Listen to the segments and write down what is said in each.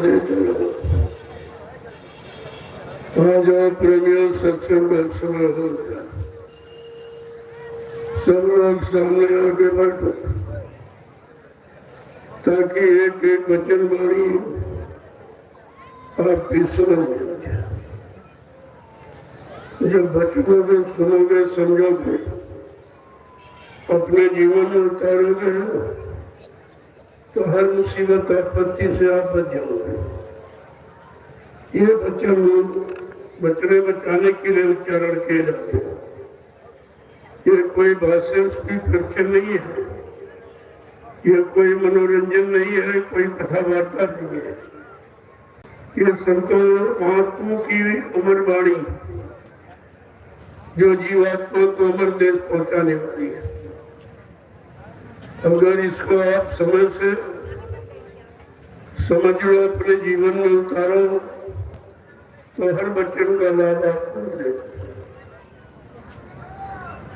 ले चलो। आज और प्रेमियों सत्संग का समय हो गया, सब लोग सामने आगे बैठो ताकि एक एक वचन वाणी आपकी समझ जाए। जब बचनोगे, सुनोगे, समझोगे, अपने जीवन में उतारोगे तो हर मुसीबत आपत्ति से आप बच जाओगे। ये वचन बचने बचाने के लिए उच्चारण किए जाते हैं। ये कोई भाषण स्पीकर नहीं है, ये कोई मनोरंजन नहीं है, कोई कथा वार्ता नहीं है। ये संतों महात्माओं की अमर वाणी जो जीवात्मा को अमर देश पहुंचाने वाली है। अगर इसको आप समय से समझ लो, अपने जीवन में उतारो तो हर वचन का लाभ आपको मिलेगा।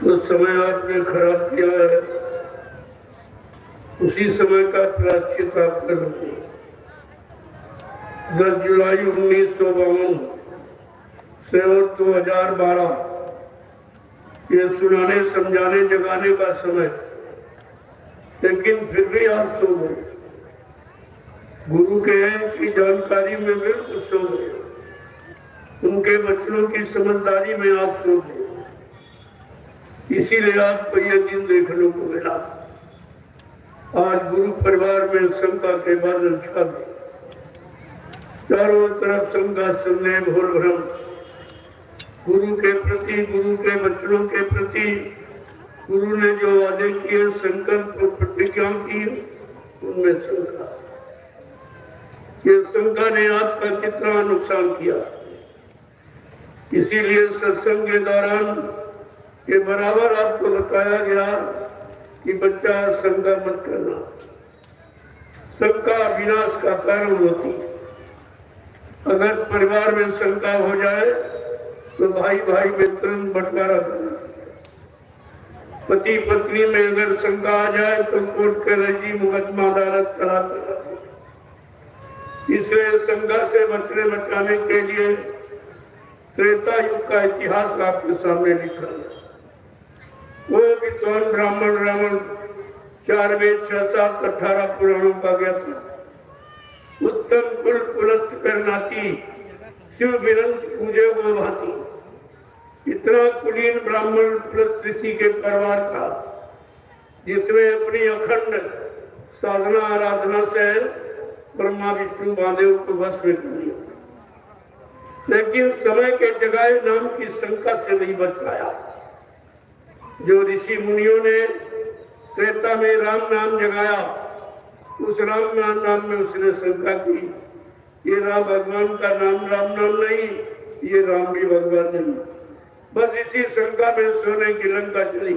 तो समय आपने खराब किया है, उसी समय का प्रायश्चित आप करोगे। 10 जुलाई 1952 से और 2012 ये सुनाने, समझाने, जगाने का समय, लेकिन फिर भी आप सो गए। गुरु के की जानकारी में बिल्कुल सो गए, उनके वचनों की समझदारी में आप सो गए। इसीलिए आपको यह दिन देखने को मिला। आज गुरु परिवार में शंका के बादल छा गए, चारों तरफ शंका, संदेह, घोर भ्रम। गुरु के प्रति, गुरु के वचनों के प्रति, गुरु ने जो वादे किए, संकल्प और प्रतिज्ञा की, उनमें शंका। ये शंका ने आपका कितना नुकसान किया। इसीलिए सत्संग के दौरान ये बराबर आपको बताया गया कि बच्चा शंका मत करना। शंका विनाश का कारण होती है। अगर परिवार में शंका हो जाए तो भाई भाई में तुरंत बंटवारा करना। पति पत्नी में अगर शंका आ जाए तो कोर्ट कचहरी, मुकदमा, अदालत करा कर। इसलिए शंका से बचने बचाने के लिए त्रेता युग का इतिहास आपके सामने लिखा है। वो विद्वान ब्राह्मण रावण 4 वेद 6 7 18 पुराणों का ज्ञाता था। उत्तम कुल पुलस्त करनाती, शिव विरंश पूजे वो भांति। इतना कुलीन ब्राह्मण प्लस ऋषि के परिवार का, जिसमें अपनी अखंड साधना आराधना से ब्रह्मा विष्णु महादेव को वश में कर लिया, लेकिन समय के जगाए नाम की शंका से नहीं बच पाया। जो ऋषि मुनियों ने त्रेता में राम नाम जगाया, उस राम नाम में उसने शंका की, ये राम भगवान का नाम राम नाम नहीं, ये राम भी भगवान नहीं। बस इसी शंका में सोने की लंका चली।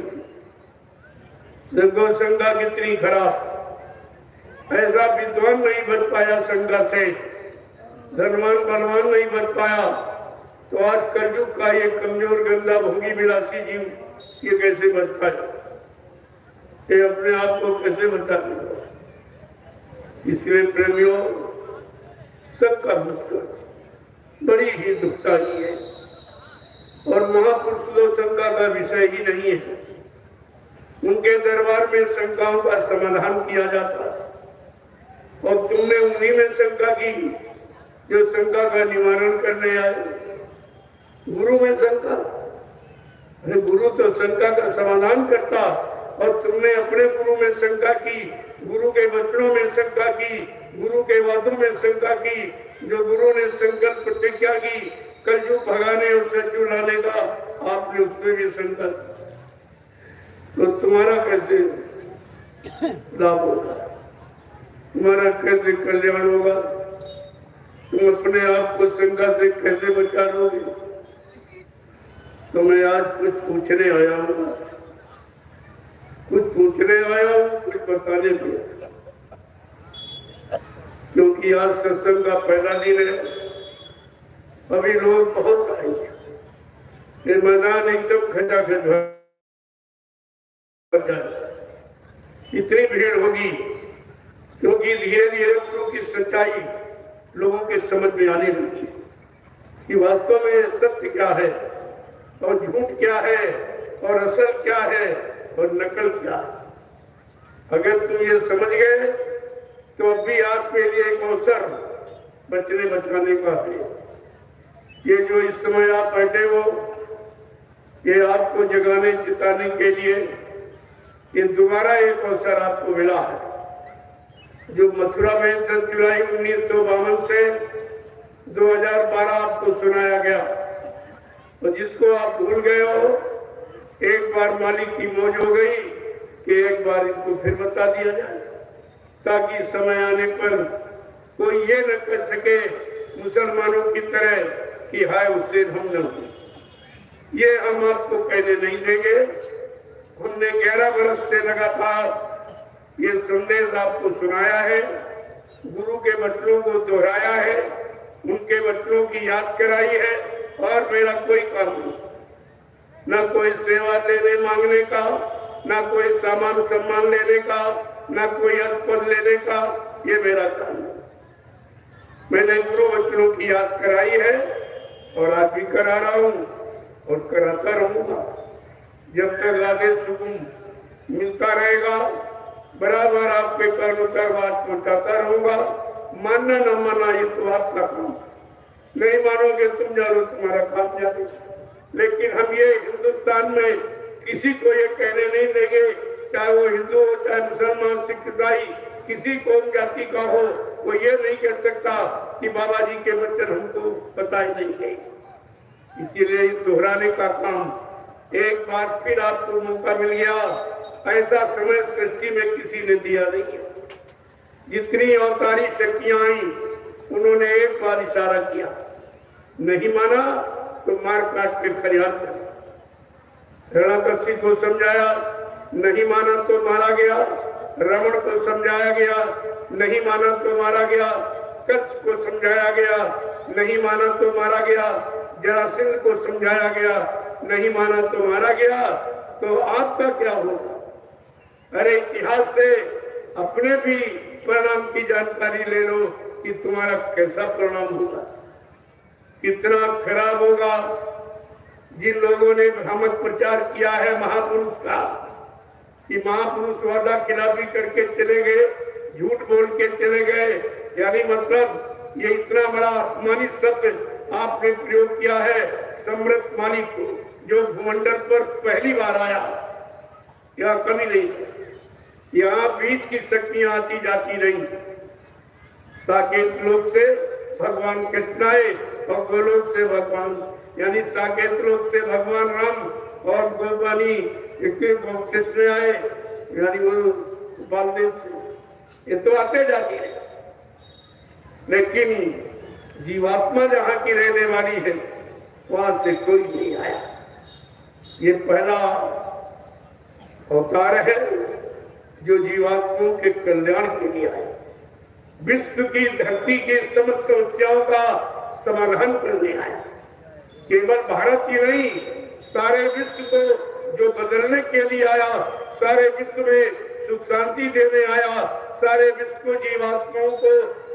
देखो शंका कितनी खराब। ऐसा विद्वान नहीं बच पाया शंका से, धनवान बलवान नहीं बच पाया, तो आज कलयुग का ये कमजोर गंदा भोगी विलासी जीव ये कैसे बच पाया? ये अपने आप को कैसे बचा लेगा? इसलिए प्रेमियों, शंका मत करो, बड़ी ही दुखदाई है। और महापुरुष तो शंका का विषय ही नहीं है। उनके दरबार में शंकाओं का समाधान किया जाता, और तुमने उन्हीं में शंका की जो शंका का निवारण करने आए। गुरु में शंका, अरे गुरु तो शंका का समाधान करता, और तुमने अपने गुरु में शंका की, गुरु के वचनों में शंका की, गुरु के वादों में शंका की। जो गुरु ने संकल्प प्रतिज्ञा की कलयुग भगाने और सच्चू लाने का, आपने उसमें भी शंका, तो तुम्हारा कैसे लाभ होगा? तुम्हारा कैसे कल्याण होगा? तुम अपने आप को शंका से कैसे बचा लोगे? तो मैं आज कुछ पूछने आया हूँ, कुछ बताने भी, क्योंकि आज सत्संग का पहला दिन है। अभी लोग बहुत आएंगे, ये मैदान एकदम खचाखच भर जाए, इतनी भीड़ होगी, क्योंकि धीरे धीरे गुरु की सच्चाई लोगों के समझ में आने लगी कि वास्तव में सत्य क्या है और झूठ क्या है और असल क्या है और नकल क्या है। अगर तुम ये समझ गए तो अब भी आपके लिए एक अवसर बचने बचाने का है। ये जो इस समय आप बैठे हो, ये आपको जगाने चिताने के लिए ये दोबारा एक अवसर आपको मिला है। जो मथुरा में 10 जुलाई 1952 से 2012 आपको सुनाया गया और जिसको आप भूल गए हो, एक बार मालिक की मौज हो गई कि एक बार इनको फिर बता दिया जाए, ताकि समय आने पर कोई ये न कर सके मुसलमानों की तरह कि हाय उससे हम न हो। ये हम आपको कहने नहीं देंगे। हमने 11 वर्ष से लगातार ये संदेश आपको सुनाया है, गुरु के वचनों को दोहराया है, उनके वचनों की याद कराई है और मेरा कोई काम नहीं, ना कोई सेवा लेने मांगने का, ना कोई सामान सम्मान लेने का, ना कोई पद लेने का, ये मेरा काम नहीं। मैंने गुरु वचनों की याद कराई है और आज भी करा रहा हूं और कराता रहूंगा जब तक राधे सुगुन मिलता रहेगा। बराबर आपके कानों तक बात पहुंचाता रहूंगा। मानना न मानना ये तो आपका काम, नहीं मानोगे तुम जानो तुम्हारा काम जाने। लेकिन हम ये हिंदुस्तान में किसी को ये कहने नहीं देंगे, चाहे वो हिंदू हो चाहे मुसलमान सिख ईसाई, किसी कौम जाति का हो, वो ये नहीं कह सकता कि बाबा जी के वचन हमको बताए नहीं गए। इसीलिए दोहराने का काम एक बार फिर आपको मौका मिल गया। ऐसा समय सृष्टि में किसी ने दिया नहीं है। जितनी अवतारी शक्तियां आई उन्होंने एक बार इशारा किया, नहीं माना तो मार काट के फरियाद कर। हिरण्यकश्यप को समझाया, नहीं माना तो मारा गया। रावण को समझाया गया, नहीं माना तो मारा गया। कंस को समझाया गया, नहीं माना तो मारा गया। जरासंध को समझाया गया, नहीं माना तो मारा गया। तो आपका क्या होगा? अरे इतिहास से अपने भी परिणाम की जानकारी ले लो कि तुम्हारा कैसा परिणाम होगा, कितना खराब होगा। जिन लोगों ने भ्रामक प्रचार किया है महापुरुष का कि महापुरुष वादा खिलाफी करके चले गए, झूठ बोल के चले गए, यानी मतलब ये इतना बड़ा अपमानित शब्द आपने प्रयोग किया है सम्राट मालिक को, जो भूमंडल पर पहली बार आया, यह कभी नहीं। यहाँ बीच की शक्तियां आती जाती रही। साकेत लोक से भगवान कृष्ण आए और गोलोक से भगवान, यानी साकेत लोक से भगवान राम और गोपानी कृष्ण आए, यानी वो बालदेव से। ये तो आते जाती है, लेकिन जीवात्मा जहाँ की रहने वाली है वहां से कोई नहीं आया। ये पहला अवतार है जो जीवात्माओं के कल्याण के लिए आए, विश्व की धरती के समस्त समस्याओं का समाधान करने आया। केवल भारत ही नहीं, सारे विश्व को जो बदलने के लिए आया, सारे विश्व में सुख शांति देने आया, सारे विश्व को जीवात्माओं को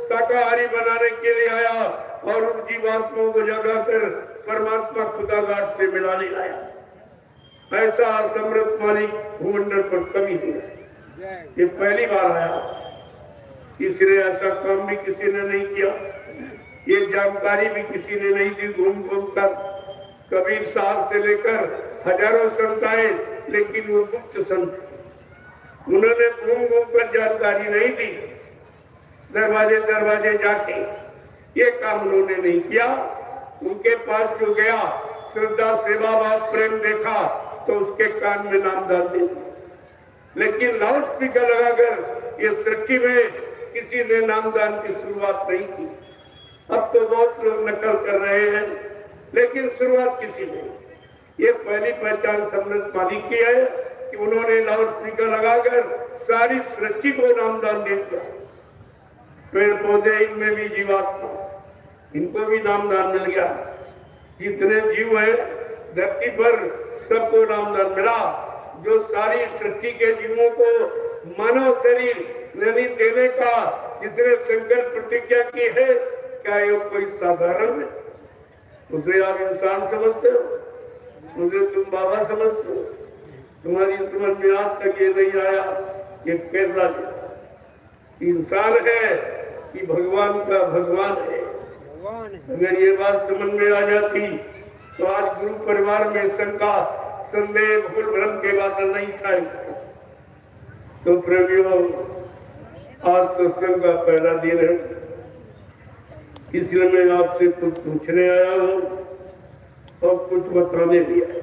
शाकाहारी बनाने के लिए आया और उन जीवात्माओं को जगाकर परमात्मा खुदागार से मिलाने आया। ऐसा सम्राट मालिक भूमंडल पर कभी नहीं, ये पहली बार आया। किसी ने ऐसा काम भी किसी ने नहीं किया, ये जानकारी भी किसी ने नहीं दी। घूम घूम कर कबीर साहब से लेकर हजारों संत आए, लेकिन वो गुप्त संत, उन्होंने घूम घूम कर जानकारी नहीं दी। दरवाजे दरवाजे जाके ये काम उन्होंने नहीं किया। उनके पास जो गया, श्रद्धा सेवा भाव प्रेम देखा तो उसके कान में नाम डाल दिया, लेकिन लाउड स्पीकर लगाकर ये सृष्टि में किसी ने नामदान की शुरुआत नहीं की। अब तो बहुत लोग नकल कर रहे हैं, लेकिन शुरुआत किसी ने। ये पहली पहचान सम्राट मालिक की है कि उन्होंने लाउड स्पीकर लगाकर सारी सृष्टि को नामदान दे दिया। पेड़ पौधे, इनमें भी जीवात्मा, इनको भी नामदान मिल गया। जितने जीव है धरती पर सबको नामदान मिला। जो सारी सृष्टि के जीवों को मानव शरीर नहीं देने का जिसने संकल्प प्रतिज्ञा की है, क्या ये कोई साधारण है? उसे आप इंसान समझते हो, मुझे तुम बाबा समझते हो। तुम्हारी समझ में आज तक ये नहीं आया ये केरला इंसान है कि भगवान का भगवान है। अगर ये बात समझ में आ जाती तो आज गुरु परिवार में शंका, संदेह, भूल भ्रम के बादल नहीं छाए। तो प्रेमियों, आज सत्संग का पहला दिन है, इसलिए मैं आपसे कुछ पूछने आया हूँ और कुछ बताने भी आया।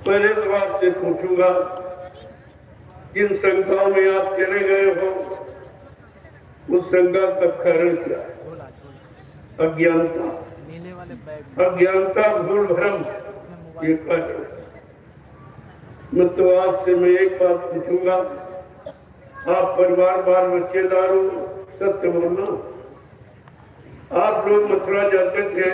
पहले तो आपसे पूछूंगा, जिन शंकाओं में आप चले गए हो उस शंका का कारण क्या है? अज्ञानता, अज्ञानता, भूल भ्रम, ये कारण। मैं तो आपसे मैं एक बात पूछूंगा, आप परिवार बाल बच्चेदार हो, सत्य बोलना। आप लोग मथुरा जाते थे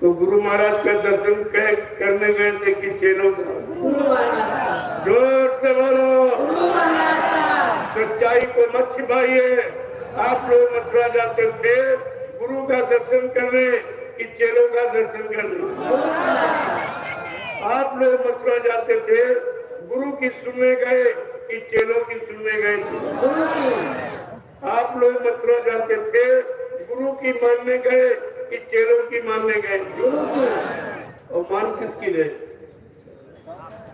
तो गुरु महाराज का दर्शन करने गए थे कि चेलों का? जोर से बोलो, सच्चाई को मत छिपाइए। आप लोग मथुरा जाते थे गुरु का दर्शन करने कि चेलों का दर्शन करने? आप लोग मथुरा जाते थे गुरु की सुनने गए कि चेलों की सुनने गए थे? आप लोग मथुरा जाते थे गुरु की मानने गए कि चेलों की मानने गए थे? और मान किसकी रहे?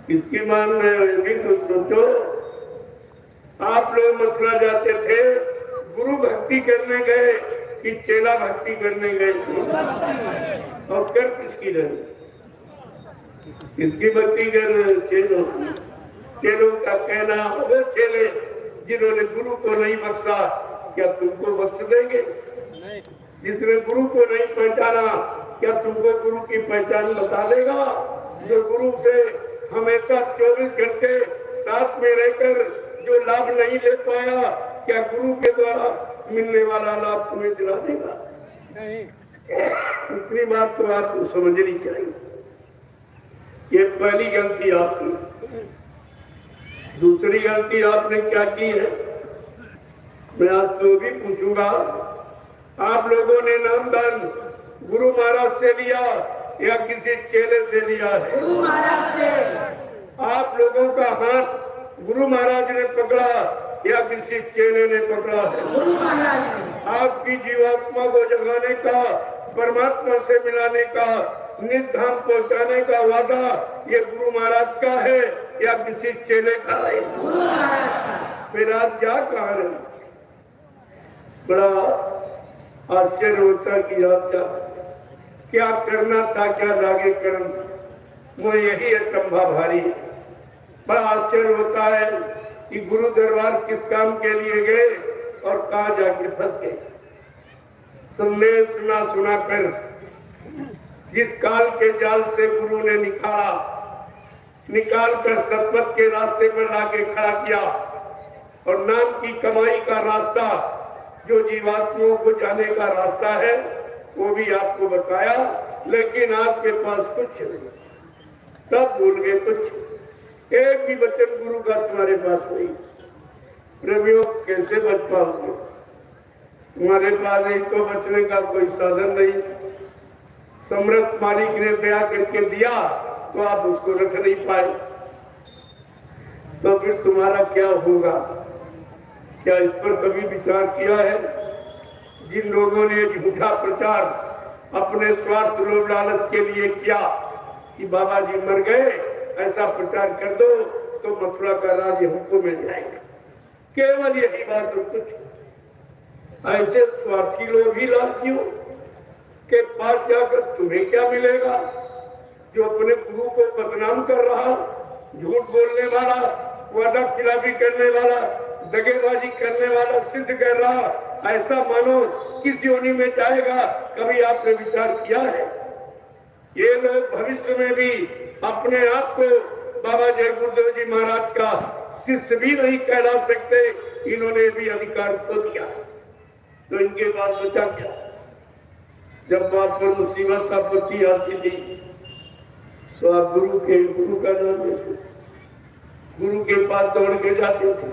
किसकी मान रहे हो भी तो सोचो। आप लोग मथुरा जाते थे गुरु भक्ति करने गए कि चेला भक्ति करने गए थे? और कर किसकी रहे? किसकी भक्ति कर रहे? चेलों। चेलों का कहना, वो चेले जिन्होंने गुरु को नहीं बख्शा क्या तुमको बख्श देंगे? जिसने गुरु को नहीं पहचाना क्या तुमको गुरु की पहचान बता देगा? जो गुरु से हमेशा 24 घंटे साथ में रहकर जो लाभ नहीं ले पाया क्या गुरु के द्वारा मिलने वाला लाभ तुम्हें दिला देगा? इतनी बात तो आपको समझनी चाहिए। ये पहली गलती आपकी। दूसरी गलती आपने क्या की है मैं आपको भी पूछूंगा। आप लोगों ने नामदान गुरु महाराज से लिया या किसी चेले से लिया है? गुरु महाराज से। आप लोगों का हाथ गुरु महाराज ने पकड़ा या किसी चेले ने पकड़ा है? गुरु महाराज। आपकी जीवात्मा को जगाने का, परमात्मा से मिलाने का, निधाम पहुंचाने का वादा ये गुरु महाराज का है या किसी चेले का है? गुरु महाराज का। फिर आज क्या कारण है? बड़ा आश्चर्य होता कि आप क्या करना था, क्या लागे कर्म, वो यही अचंभा भारी है। बड़ा आश्चर्य होता है कि गुरु दरबार किस काम के लिए गए और कहाँ जाके फंस गए। संदेश सुना कर जिस काल के जाल से गुरु ने निकाल कर सतपथ के रास्ते पर लाके खड़ा किया और नाम की कमाई का रास्ता जो जीवात्माओं को जाने का रास्ता है वो भी आपको बताया, लेकिन आपके पास कुछ नहीं, सब भूल गए। कुछ एक भी वचन गुरु का तुम्हारे पास नहीं। प्रेमियों कैसे बच पाओगे? तुम्हारे पास एक तो बचने का कोई साधन नहीं। समर्थ मालिक ने दया करके दिया तो आप उसको रख नहीं पाए, तो फिर तुम्हारा क्या होगा? क्या इस पर कभी विचार किया है? जिन लोगों ने झूठा प्रचार अपने स्वार्थ लोभ लालच के लिए किया कि बाबा जी मर गए, ऐसा प्रचार कर दो तो मथुरा का राज्य हमको मिल जाएगा, केवल यही बात और कुछ। ऐसे स्वार्थी लोग ही लालचियों के पास जाकर तुम्हें क्या मिलेगा? जो अपने गुरु को बदनाम कर रहा, झूठ बोलने वाला, वादा खिलाफी करने वाला, दगेबाजी करने वाला सिद्ध कर रहा, ऐसा मानो किस योनि में जाएगा? कभी आपने विचार किया है? ये लोग भविष्य में भी अपने आप को बाबा जय गुरुदेव जी महाराज का शिष्य भी नहीं कहला सकते। इन्होंने भी अधिकार खो दिया, तो इनके पास बचा क्या? जब बाप पर मुसीबत आपत्ति आती थी तो आप गुरु का नाम लेते, गुरु के पास दौड़ के जाते थे।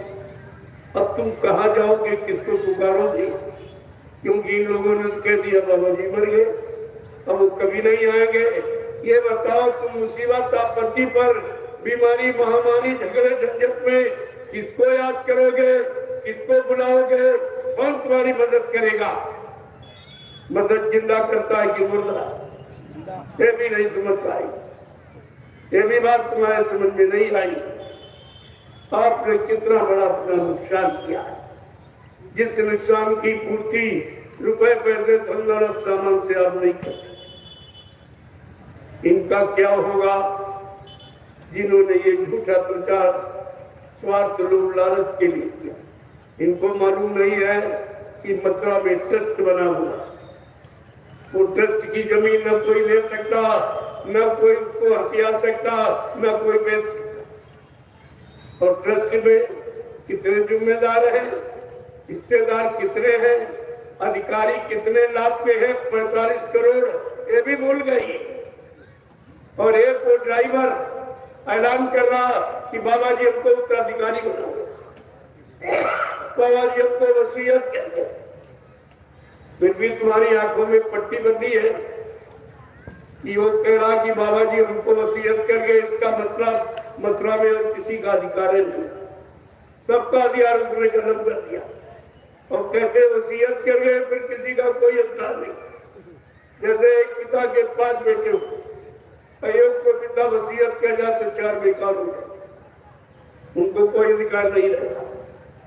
अब तुम कहाँ जाओगे, किसको पुकारोगे? क्योंकि इन लोगों ने कह दिया बाबा जी मर गए, अब वो कभी नहीं आएंगे। ये बताओ तुम मुसीबत आपत्ति पर, बीमारी महामारी झगड़े झंझट में किसको याद करोगे, किसको बुलाओगे, कौन तुम्हारी मदद करेगा? मदद जिंदा करता है कि मुर्दा? ये भी नहीं समझ पाई, ये भी बात तुम्हारे समझ में नहीं आई। आपने कितना बड़ा अपना नुकसान किया, जिस नुकसान की पूर्ति रुपए पैसे धन दौलत सामान से आप नहीं करते। इनका क्या होगा जिन्होंने ये झूठा प्रचार स्वार्थ लोभ लालच के लिए किया? इनको मालूम नहीं है कि मथुरा में ट्रस्ट बना हुआ, वो ट्रस्ट की जमीन न कोई ले सकता, न कोई उसको हथिया सकता, न कोई बेच सकता। और ट्रस्ट में कितने जिम्मेदार हैं, हिस्सेदार कितने हैं, अधिकारी कितने लाभ के हैं? 45 करोड़, ये भी भूल गई। और एक वो ड्राइवर ऐलान कर रहा कि बाबा जी हमको उत्तराधिकारी बनाओ, बाबा जी हमको वसीयत कर दो। फिर भी तुम्हारी आंखों में पट्टी बंदी है कि वो कह रहा कि बाबा जी हमको वसीयत कर गए, इसका मतलब मथुरा में और किसी का अधिकार नहीं, सबका अधिकार उसने खत्म कर दिया। और कहते वसीयत कर गए, फिर किसी का कोई अधिकार नहीं। जैसे एक पिता के 5 बेटे हो, एक को पिता वसीयत कर जाए तो 4 बेकार हो जाए, उनको कोई अधिकार नहीं रहता।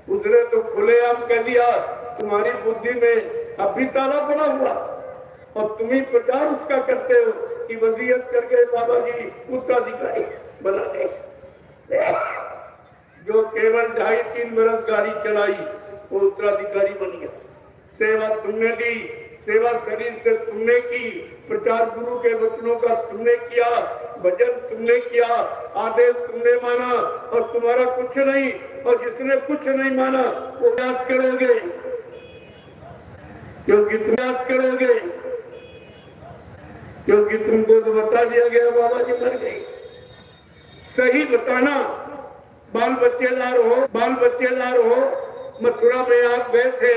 उसने तो खुलेआम कह दिया तुम्हारी बुद्धि में अब भी ताला पड़ा हुआ, और तुम ही प्रचार उसका करते हो कि वसीयत करके बाबा जी उत्तराधिकारी बना दे। जो केवल 2.5-3 बरस गाड़ी चलाई वो उत्तराधिकारी बन गया। सेवा तुमने दी, सेवा शरीर से तुमने की, प्रचार गुरु के वचनों का तुमने किया, भजन तुमने किया, आदेश तुमने माना, और तुम्हारा कुछ नहीं। और जिसने कुछ नहीं माना वो याद करोगे, क्योंकि तुम याद करोगे, क्योंकि तुमको तो बता दिया गया बाबा जी मर गए। सही बताना, बाल बच्चेदार हो, मथुरा में आप गए थे,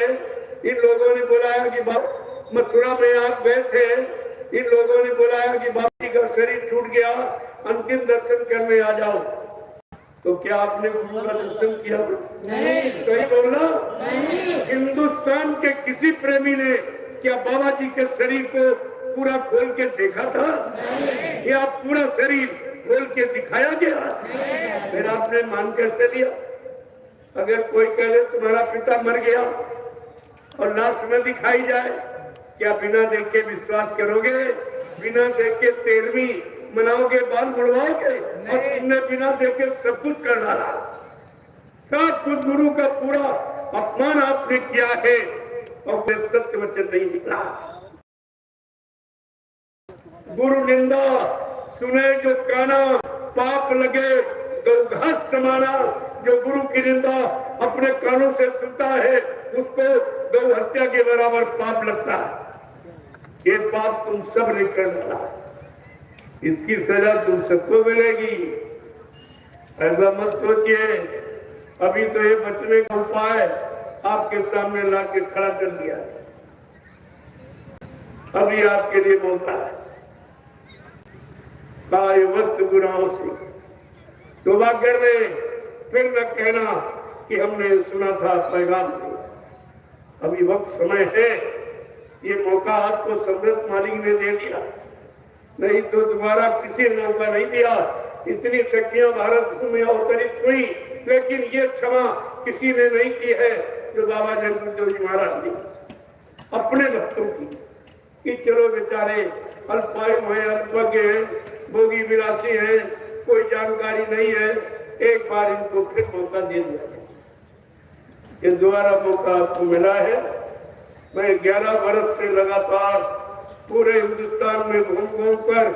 इन लोगों ने बुलाया कि मथुरा में आप गए थे, इन लोगों ने बुलाया कि बाबा जी का शरीर छूट गया, अंतिम दर्शन करने आ जाओ। तो क्या आपने गुरु का दर्शन किया? नहीं। सही बोलना? नहीं। हिंदुस्तान के किसी प्रेमी ने क्या बाबा जी के शरीर को पूरा खोल के देखा था? नहीं। क्या पूरा शरीर खोल के दिखाया गया? नहीं। फिर आपने मान कैसे लिया? अगर कोई कह दे तुम्हारा पिता मर गया और लाश न दिखाई जाए, क्या बिना देखे विश्वास करोगे? बिना देखे 13वीं मनाओगे, बाल मुड़वाओगे? और तुमने बिना देखे सब कुछ कर डाला। सब कुछ गुरु का पूरा अपमान आपने किया है, और फिर सत्य वचन नहीं निकला। गुरु निंदा सुने जो काना, पाप लगे गौघास समाना। जो गुरु की निंदा अपने कानों से सुनता है उसको गौ हत्या के बराबर पाप लगता है। ये पाप तुम सब ने कर डाला, इसकी सजा तुम सबको मिलेगी। ऐसा मत सोचिए। अभी तो ये बचने का उपाय आपके सामने ला के खड़ा कर दिया, अभी आपके लिए मौका है। काय वक्त गुनाहों से तौबा कर ले, फिर न कहना कि हमने सुना था पैगाम से। अभी वक्त समय है, ये मौका आपको समृद्ध मालिक ने दे दिया, नहीं तो दोबारा किसी ने मौका नहीं दिया। इतनी शक्तियां भारत में अवतरित हुई, लेकिन ये क्षमा किसी ने नहीं की है जो बाबा जगदीश जी महाराज ने अपने भक्तों की, कि चलो बेचारे अल्पायु हैं, अल्पज्ञ हैं, भोगी विलासी हैं, कोई जानकारी नहीं है, एक बार इनको फिर मौका दे दिया। ये दोबारा मौका आपको मिला है। मैं 11 वर्ष से लगातार पूरे हिंदुस्तान में घूम कर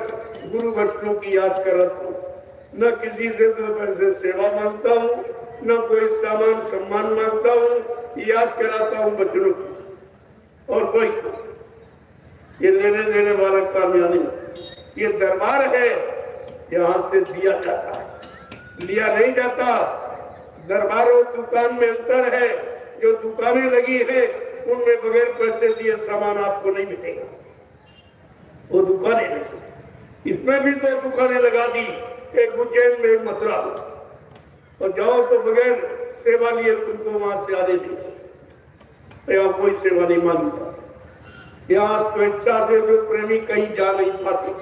गुरु भक्तों की याद कर रहा हूँ। न किसी से 2 पैसे सेवा मांगता हूँ, न कोई सामान सम्मान मांगता हूँ, याद कराता हूँ बच्चों को। और कोई ये लेने देने वाला कामयाबी, ये दरबार है, यहाँ से दिया जाता है, लिया नहीं जाता। दरबार और दुकान में अंतर है। जो दुकानें लगी है उनमें बगैर पैसे दिए सामान आपको नहीं मिलेगा। वो दुकानें नहीं, इसमें भी 2 दुकानें लगा दी, एक उज्जैन में, एक मथुरा में, और जाओ तो बगैर सेवा लिए तुमको वहां से आने देगा, यहाँ कोई सेवा नहीं मांगता। यहाँ स्वेच्छा से जो प्रेमी कहीं जा नहीं पाते,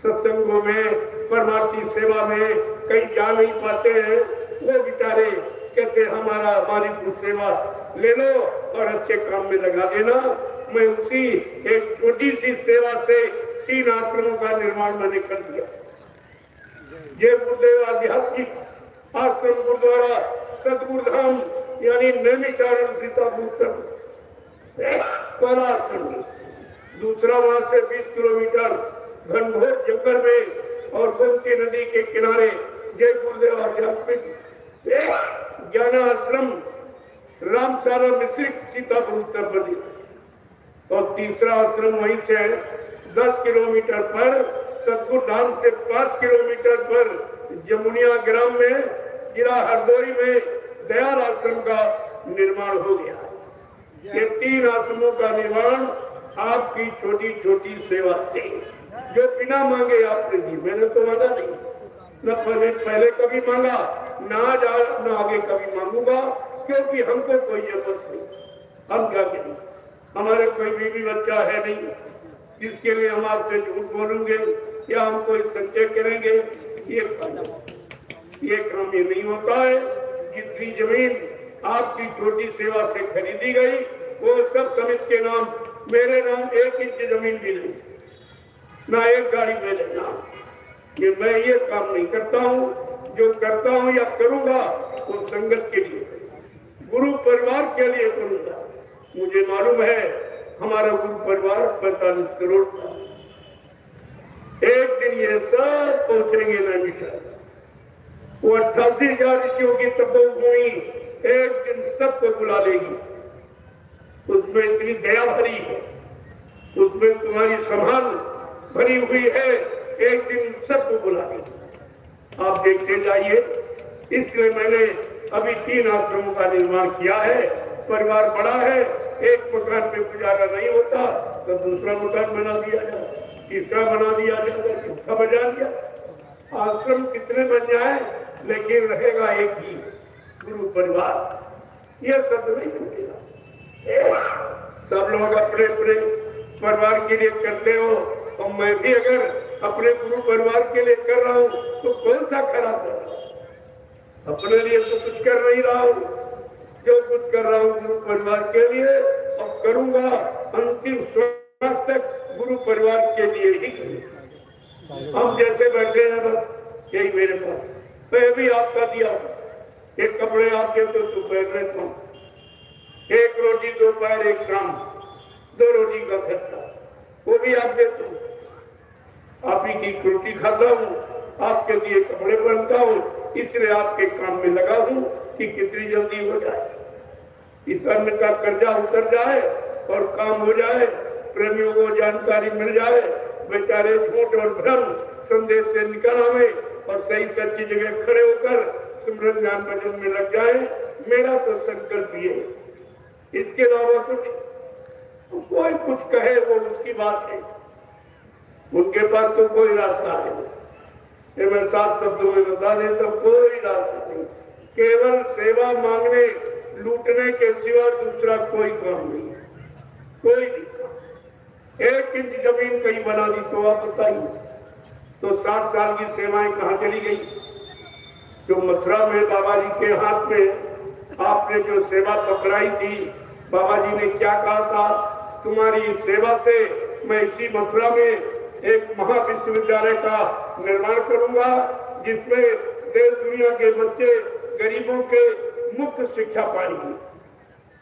सत्संगों में, परमार्थी सेवा में कहीं जा नहीं पाते हैं, वो बेचारे कहते हमारी कुछ सेवा ले लो और अच्छे काम में लगा देना। मैं उसी एक छोटी सी सेवा से 3 आश्रमों का निर्माण मैंने कर दिया। जय गुरुदेव आध्यात्मिक आश्रम गुरुद्वारा सतगुरुधाम यानी नैमिषारण्य सीतापुर पहला आश्रम, दूसरा वहां से 20 किलोमीटर घनघोर जंगल में और गोमती नदी के किनारे जय गुरुदेव आध्यात्मिक ज्ञान आश्रम रामसारा मिश्रित सीतापुर उत्तर प्रदेश, और तीसरा आश्रम वहीं से 10 किलोमीटर पर सतगुरु धाम से 5 किलोमीटर पर जमुनिया ग्राम में जिला हरदोई में दयाल आश्रम का निर्माण हो गया। ये 3 आश्रमों का निर्माण आपकी छोटी छोटी सेवा थी, जो बिना मांगे आपने दी। मैंने तो मांगा नहीं, न पहले कभी मांगा, न आगे कभी मांगूंगा, क्योंकि हमको कोई जरूरत नहीं। हम क्या करें, हमारे कोई बीवी बच्चा है नहीं जिसके लिए हम आपसे झूठ बोलेंगे या हम कोई संचय करेंगे। ये काम ये नहीं होता है। जितनी जमीन आपकी छोटी सेवा से खरीदी गई वो सब समिति के नाम, मेरे नाम 1 इंच जमीन भी नहीं, ना एक गाड़ी मेरे नाम। ये मैं ये काम नहीं करता हूँ। जो करता हूँ या करूंगा वो संगत के लिए, गुरु परिवार के लिए करूंगा। मुझे मालूम है हमारा गुरु परिवार 45 करोड़ था। एक दिन ये सब पहुंचेंगे नैमिषारण्य। वो 88,000 ऋषियों की तपोभूमि एक दिन सबको बुला लेगी। उसमें इतनी दया भरी है, उसमें तुम्हारी संभाल भरी हुई है, एक दिन सबको बुला लेगी। आप देखते जाइए। इसलिए मैंने अभी 3 आश्रमों का निर्माण किया है। परिवार बड़ा है, एक मकान में गुजारा नहीं होता तो दूसरा मकान बना दिया जाए, तीसरा बना दिया जाए, चौथा बजा दिया। आश्रम कितने बन जाए लेकिन रहेगा एक ही गुरु परिवार। ये सब नहीं टूटेगा। सब लोग अपने अपने परिवार के लिए करते हो, और मैं भी अगर अपने गुरु परिवार के लिए कर रहा हूँ तो कौन सा खराब कर रहा हूँ। अपने लिए तो कुछ कर नहीं रहा हूँ। जो कुछ कर रहा हूँ गुरु परिवार के लिए, और करूंगा अंतिम श्वास तक गुरु परिवार के लिए ही करूंगा। हम जैसे बैठे हैं बस यही मेरे पास, मैं भी आपका दिया, एक कपड़े आपके तो पहन लेता हूँ, 1 रोटी दोपहर 1 शाम, 2 रोटी का खर्चा वो भी आप देते हो। आप ही की रोटी खाता हूँ, आपके लिए कपड़े पहनता हूँ, इसलिए आपके काम में लगा हूँ कि कितनी जल्दी हो जाए, इस अन्न का कर्जा उतर जाए और काम हो जाए, प्रेमियों को जानकारी मिल जाए, बेचारे झूठ और भ्रम संदेश से निकल आवे और सही सच्ची जगह खड़े होकर सिमरन ध्यान भजन में लग जाए। मेरा तो संकल्प ये है। इसके अलावा कोई कुछ कहे वो उसकी बात है, उनके पास तो कोई रास्ता है। ये मैं 7 शब्दों में बता देता, कोई रास्ता नहीं। केवल सेवा मांगने लूटने के सिवा दूसरा कोई काम नहीं है, कोई नहीं। 1 इंच जमीन कहीं बना दी तो आप बताइए, तो 60 साल की सेवाएं कहाँ चली गई। जो मथुरा में बाबा जी के हाथ में आपने जो सेवा पकड़ाई थी, बाबा जी ने क्या कहा था, तुम्हारी सेवा से मैं इसी मथुरा में एक महाविश्वविद्यालय का निर्माण करूंगा, जिसमें देश दुनिया के बच्चे गरीबों के मुफ्त शिक्षा पाएंगे,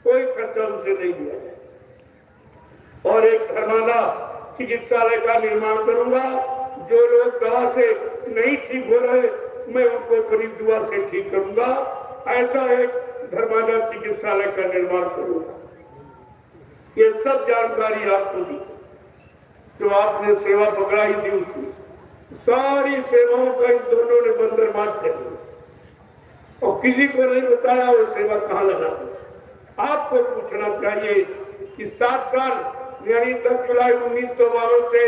कोई खर्चा उनसे नहीं दिया। और एक धर्माला चिकित्सालय का निर्माण करूंगा। जो लोग दवा से नहीं ठीक हो रहे, मैं उनको गरीब दुआ से ठीक करूंगा। ऐसा एक धर्माला चिकित्सालय का निर्माण करूंगा। ये सब जानकारी आपको दी जो आपने सेवा पकड़ाई थी, उसकी सारी सेवाओं का इन दोनों ने बंदर मार कर दिया और किसी को नहीं बताया वो सेवा कहाँ लगा। आपको पूछना चाहिए कि 7 साल यानी 10 जुलाई 1992 से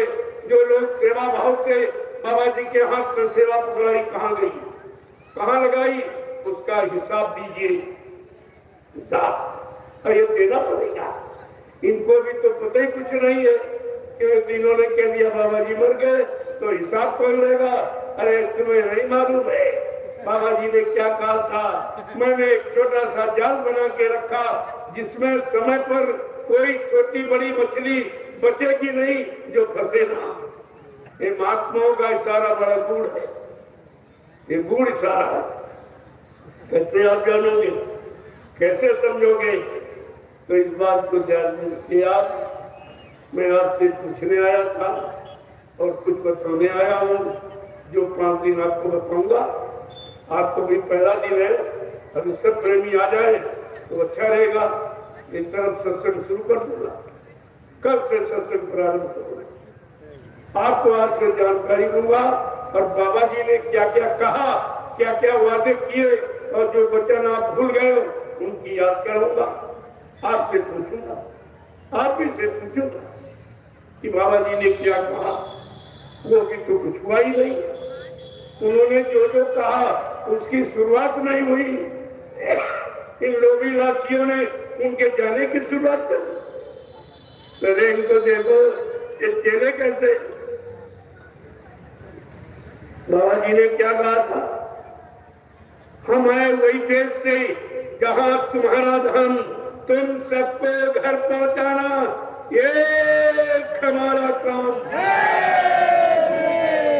जो लोग सेवा भाव से बाबा जी के हाथ में सेवा पकड़ाई कहाँ गई, कहाँ लगाई, उसका हिसाब दीजिए। हिसाब ये देना पड़ेगा। इनको भी तो पता ही कुछ नहीं है कि इन्होंने कह दिया बाबा जी मर गए तो हिसाब कौन लेगा। अरे तुम्हें नहीं मालूम है बाबा जी ने क्या कहा था, मैंने एक छोटा सा जाल बना के रखा जिसमें समय पर कोई छोटी बड़ी मछली बचेगी नहीं जो फंसे ना। ये महात्माओं का इशारा बड़ा गूढ़ है, ये गूढ़ इशारा है। कैसे आप जानोगे, कैसे समझोगे? तो इस बात को ध्यान में आप, मैं आपसे पूछने आया था और कुछ बताने आया हूँ जो 5 दिन आपको बताऊंगा। आपको भी पहला दिन है, अभी सब प्रेमी आ जाए तो अच्छा रहेगा। एक तरफ सत्संग शुरू कर दूंगा, कल से सत्संग प्रारंभ करूंगा। आपको आज से जानकारी दूंगा और बाबा जी ने क्या क्या कहा, क्या क्या वादे किए और जो वचन आप भूल गए उनकी याद करूंगा। आपसे पूछूंगा, आप भी से पूछूंगा कि बाबा जी ने क्या कहा। वो भी तो कुछ हुआ ही नहीं। उन्होंने जो जो कहा उसकी शुरुआत नहीं हुई। इन लोभी लाचियों ने उनके जाने की शुरुआत कर दी। अरे इनको देखो, ये चेले कैसे। बाबा जी ने क्या कहा था, हम आए वही देश से जहां तुम्हारा धन, तुम सबको घर पहुंचाना एक हमारा काम है।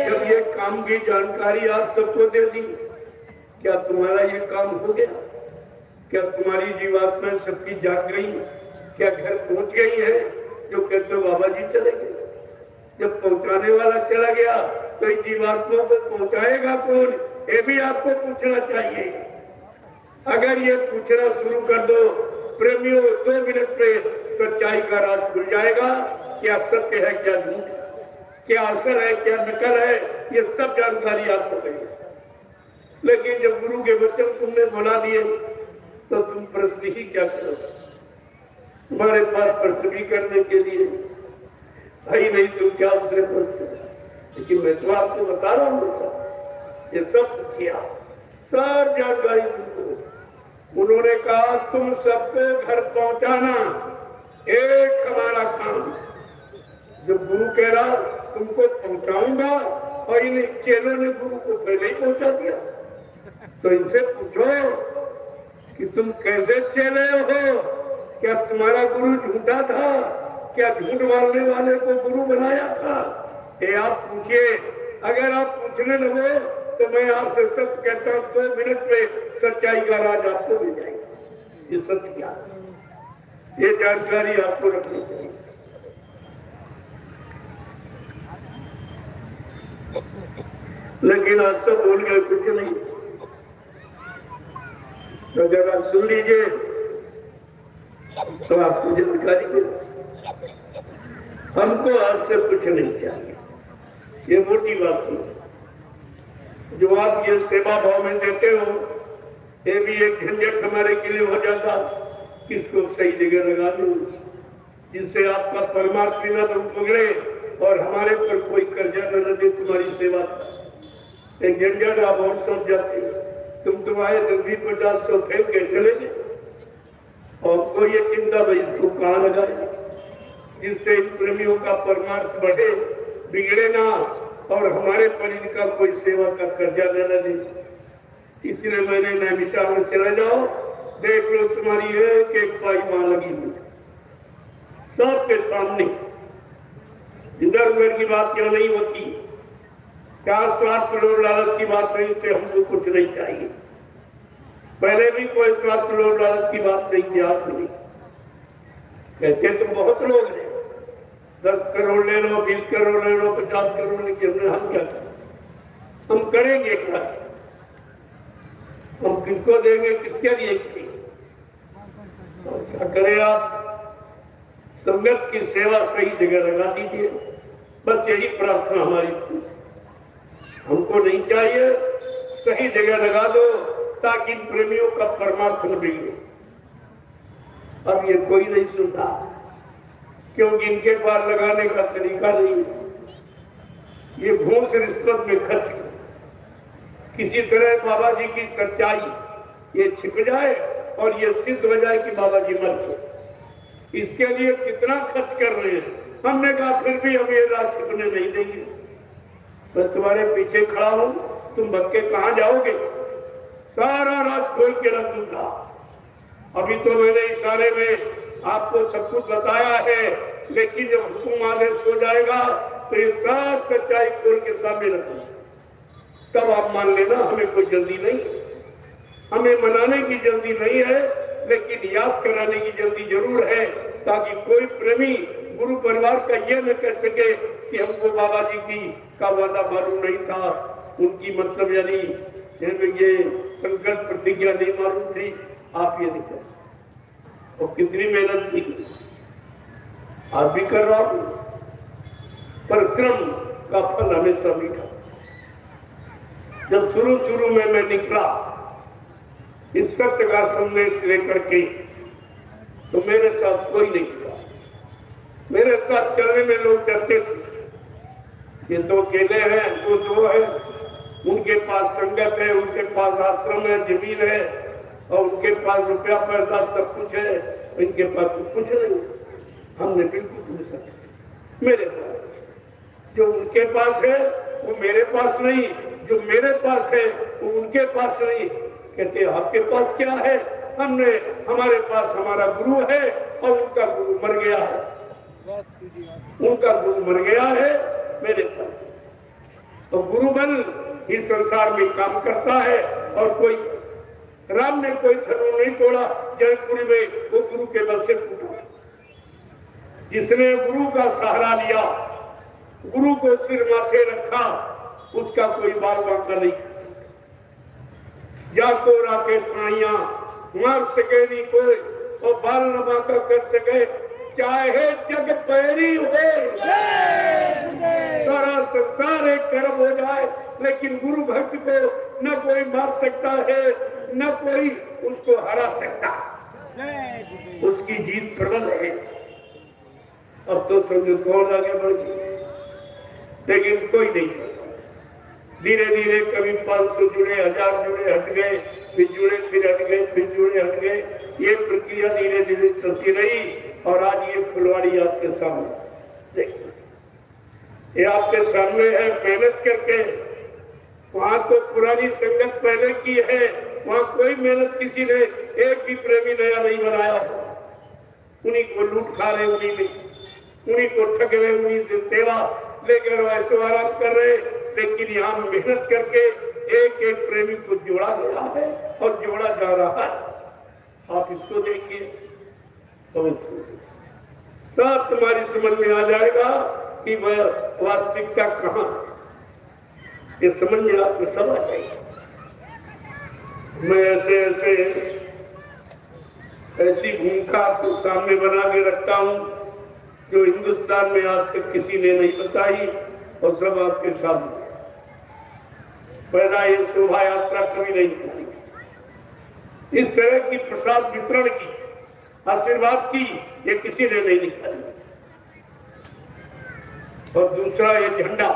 जब ये काम की जानकारी आप सबको दे दी, क्या तुम्हारा ये काम हो गया? क्या तुम्हारी जीवात्मा सबकी जाग गई? क्या घर पहुंच गई है? जो कहते हो बाबा जी चले गए। जब पहुंचाने वाला चला गया तो इन जीवात्माओं को पहुंचाएगा कौन? ये भी आपको पूछना चाहिए। अगर ये पूछना शुरू कर दो प्रेमियों, 2 मिनट में सच्चाई का राज खुल जाएगा। क्या सत्य है, क्या झूठ है, क्या असल है, क्या नकल है, ये सब जानकारी आपको देगी। लेकिन जब गुरु के वचन तुमने बुला दिए तो तुम प्रश्न ही क्या करो? तुम्हारे पास प्रश्न भी करने के लिए भाई नहीं, तुम क्या उससे पूछते। लेकिन मैं तो आपको बता रहा हूँ ये सब पूछिए, सब जानकारी तुमको। उन्होंने कहा तुम सबको घर पहुंचाना एक हमारा काम। जब गुरु कह रहा तुमको पहुंचाऊंगा और इन चेलों ने गुरु को पहले ही पहुंचा दिया, तो इनसे पूछो कि तुम कैसे चेले हो? क्या तुम्हारा गुरु झूठा था? क्या झूठ बोलने वाले को गुरु बनाया था? ये आप पूछिए। अगर आप पूछने लगो तो मैं आपसे सच कहता हूँ 2 मिनट में सच्चाई का राज आपको मिल जाएगा। ये सच क्या है, ये जानकारी आपको रखनी चाहिए। लेकिन आप सब बोल गए कुछ नहीं। तो जरा सुन लीजिए तो आपको जानकारी मिले। हमको आपसे कुछ नहीं चाहिए, ये मोटी बात है। जो आप ये सेवा भाव में देते हो, ये भी एक झंझट हमारे के लिए हो जाता। किसको सही जगह लगा दो जिससे आपका परमार्थ बिना तो पकड़े और हमारे पर कोई कर्जा न दे तुम्हारी सेवा। एक झंझट आप और समझ जाते। तुम तुम्हारे 10-50 फेंक के चले गए और कोई ये चिंता भाई इसको कहाँ लगाए, जिससे इन प्रेमियों का परमार्थ बढ़े, बिगड़े ना और हमारे पर इनका कोई सेवा का कर्जा न दे। इसलिए मैंने नैमिषा में चले जाओ, देख लो तुम्हारी एक पाई मां लगी हुई सबके सामने। इधर उधर की बात क्या नहीं होती, क्या स्वार्थ लोभ लालच की बात नहीं थी। हमको कुछ नहीं चाहिए। पहले भी कोई स्वार्थ लोभ लालच की बात नहीं थी। आप नहीं कहते तो बहुत लोग हैं, 10 करोड़ ले लो, 20 करोड़ ले लो, 50 करोड़ लेके हम क्या करें? हम करेंगे क्या? हम किसको देंगे, किसके लिए? क्या करें आप? संगत की सेवा सही जगह लगा दीजिए, बस यही प्रार्थना हमारी थी। हमको नहीं चाहिए, सही जगह लगा दो ताकि इन प्रेमियों का परमार्थ न बिगड़े। अब ये कोई नहीं सुनता, क्योंकि इनके पास लगाने का तरीका नहीं है। ये घूस रिश्वत में खर्च किसी तरह बाबा जी की सच्चाई ये छिप जाए और ये सिद्ध हो जाए कि बाबा जी मर गए। इसके लिए कितना खर्च कर रहे हैं। हमने कहा फिर भी हम ये राज छिपने नहीं देंगे, बस तुम्हारे पीछे खड़ा हूं, तुम भग के कहां जाओगे, सारा राज खोल के रख दूंगा। अभी तो मैंने इशारे में आपको सब कुछ बताया है, लेकिन जब हुक्म आदेश हो जाएगा तो ये सब सच्चाई खोल के सामने रखूंगा, तब आप मान लेना। हमें कोई जल्दी नहीं, हमें मनाने की जल्दी नहीं है, लेकिन याद कराने की जल्दी जरूर है, ताकि कोई प्रेमी गुरु परिवार का ये न कह सके कि हमको बाबा जी की का वादा मालूम नहीं था, उनकी मतलब यानी ये संकल्प प्रतिज्ञा नहीं मालूम थी। आप ये नहीं कर, और कितनी मेहनत की आप भी कर रहा हूं, परिश्रम का फल हमेशा मीठा। जब शुरू में मैं निकला इस सत्य का संदेश लेकर के, तो मेरे साथ कोई नहीं था। मेरे साथ चलने में लोग डरते थे, ये तो अकेले हैं, वो दो है, उनके पास संगत है, उनके पास आश्रम है, जमीन है, और उनके पास रुपया पैसा सब कुछ है, इनके पास कुछ नहीं। हमने बिल्कुल सच, मेरे पास जो उनके पास है वो मेरे पास नहीं, जो मेरे पास है वो उनके पास नहीं। कहते आपके पास क्या है? हमने, हमारे पास हमारा गुरु है और उनका गुरु मर गया है, उनका गुरु मर गया है मेरे पास। तो गुरु बल इस संसार में काम करता है, और कोई राम ने कोई धनु नहीं तोड़ा जनकपुरी में, वो गुरु के बल से टूटा। जिसने गुरु का सहारा लिया, गुरु को सिर माथे रखा, उसका कोई बाल बांका नहीं। जाको राके साइया मार सके नहीं कोई, और बाल न बांका कर सके, चाहे जग पैरी हो, सारा संसार एक तरफ हो जाए, लेकिन गुरु भक्त को न कोई मार सकता है, न कोई उसको हरा सकता, उसकी जीत प्रबल है। अब तो समझो कौन आगे बढ़ गई, लेकिन कोई नहीं। धीरे धीरे कभी 500 जुड़े, 1000 जुड़े, हट गए, फिर जुड़े, फिर हट गए, फिर जुड़े, हट गए। ये प्रक्रिया धीरे धीरे चलती रही, और आज ये फुलवाड़ी आपके सामने देखिए, ये आपके सामने है। मेहनत करके, वहां तो पुरानी संगत पहले की है, वहां कोई मेहनत किसी ने एक भी प्रेमी नया नहीं बनाया। उन्हीं को लूट खा रहे, उन्हीं को ठग रहे, उन्हीं से सेवा लेकर ऐसे आराम कर रहे। लेकिन यहाँ मेहनत करके एक एक प्रेमी को जोड़ा गया है और जोड़ा जा रहा है। आप इसको देखिए तो सब तुम्हारी समझ में आ जाएगा कि वह वास्तविकता कहाँ है। ये समझ में आपको सब आ जाएगा। मैं ऐसी भूमिका आपके सामने बना के रखता हूँ जो हिंदुस्तान में आज तक किसी ने नहीं बताई, और सब आपके सामने। पहला ये शोभा यात्रा कभी नहीं निकाली, इस तरह की प्रसाद वितरण की, आशीर्वाद की, ये किसी ने नहीं निकाली। और दूसरा ये झंडा,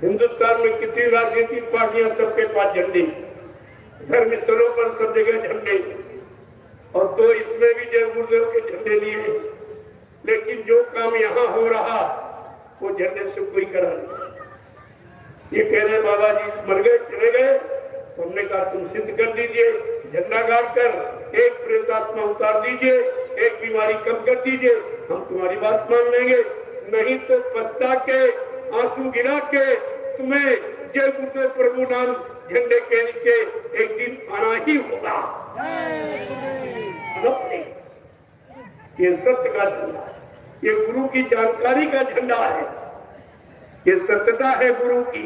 हिंदुस्तान में कितनी राजनीतिक पार्टियां, सबके पास झंडे, धर्म स्थलों पर सब जगह झंडे, और तो इसमें भी जय गुरुदेव के झंडे लिए। लेकिन जो काम यहाँ हो रहा वो झंडे से कोई करा नहीं। ये कह रहे बाबा जी मर गए, चले गए, तो हमने कहा तुम सिद्ध कर दीजिए, झंडा गाड़ कर एक प्रेतात्मा उतार दीजिए, एक बीमारी कम कर दीजिए, हम तुम्हारी बात मान लेंगे। नहीं तो पछता के, आंसू गिरा के तुम्हें जय गुरुदेव प्रभु नाम झंडे के नीचे एक दिन आना ही होगा। ये सत्य का झंडा, ये गुरु की जानकारी का झंडा है, ये सत्यता है गुरु की।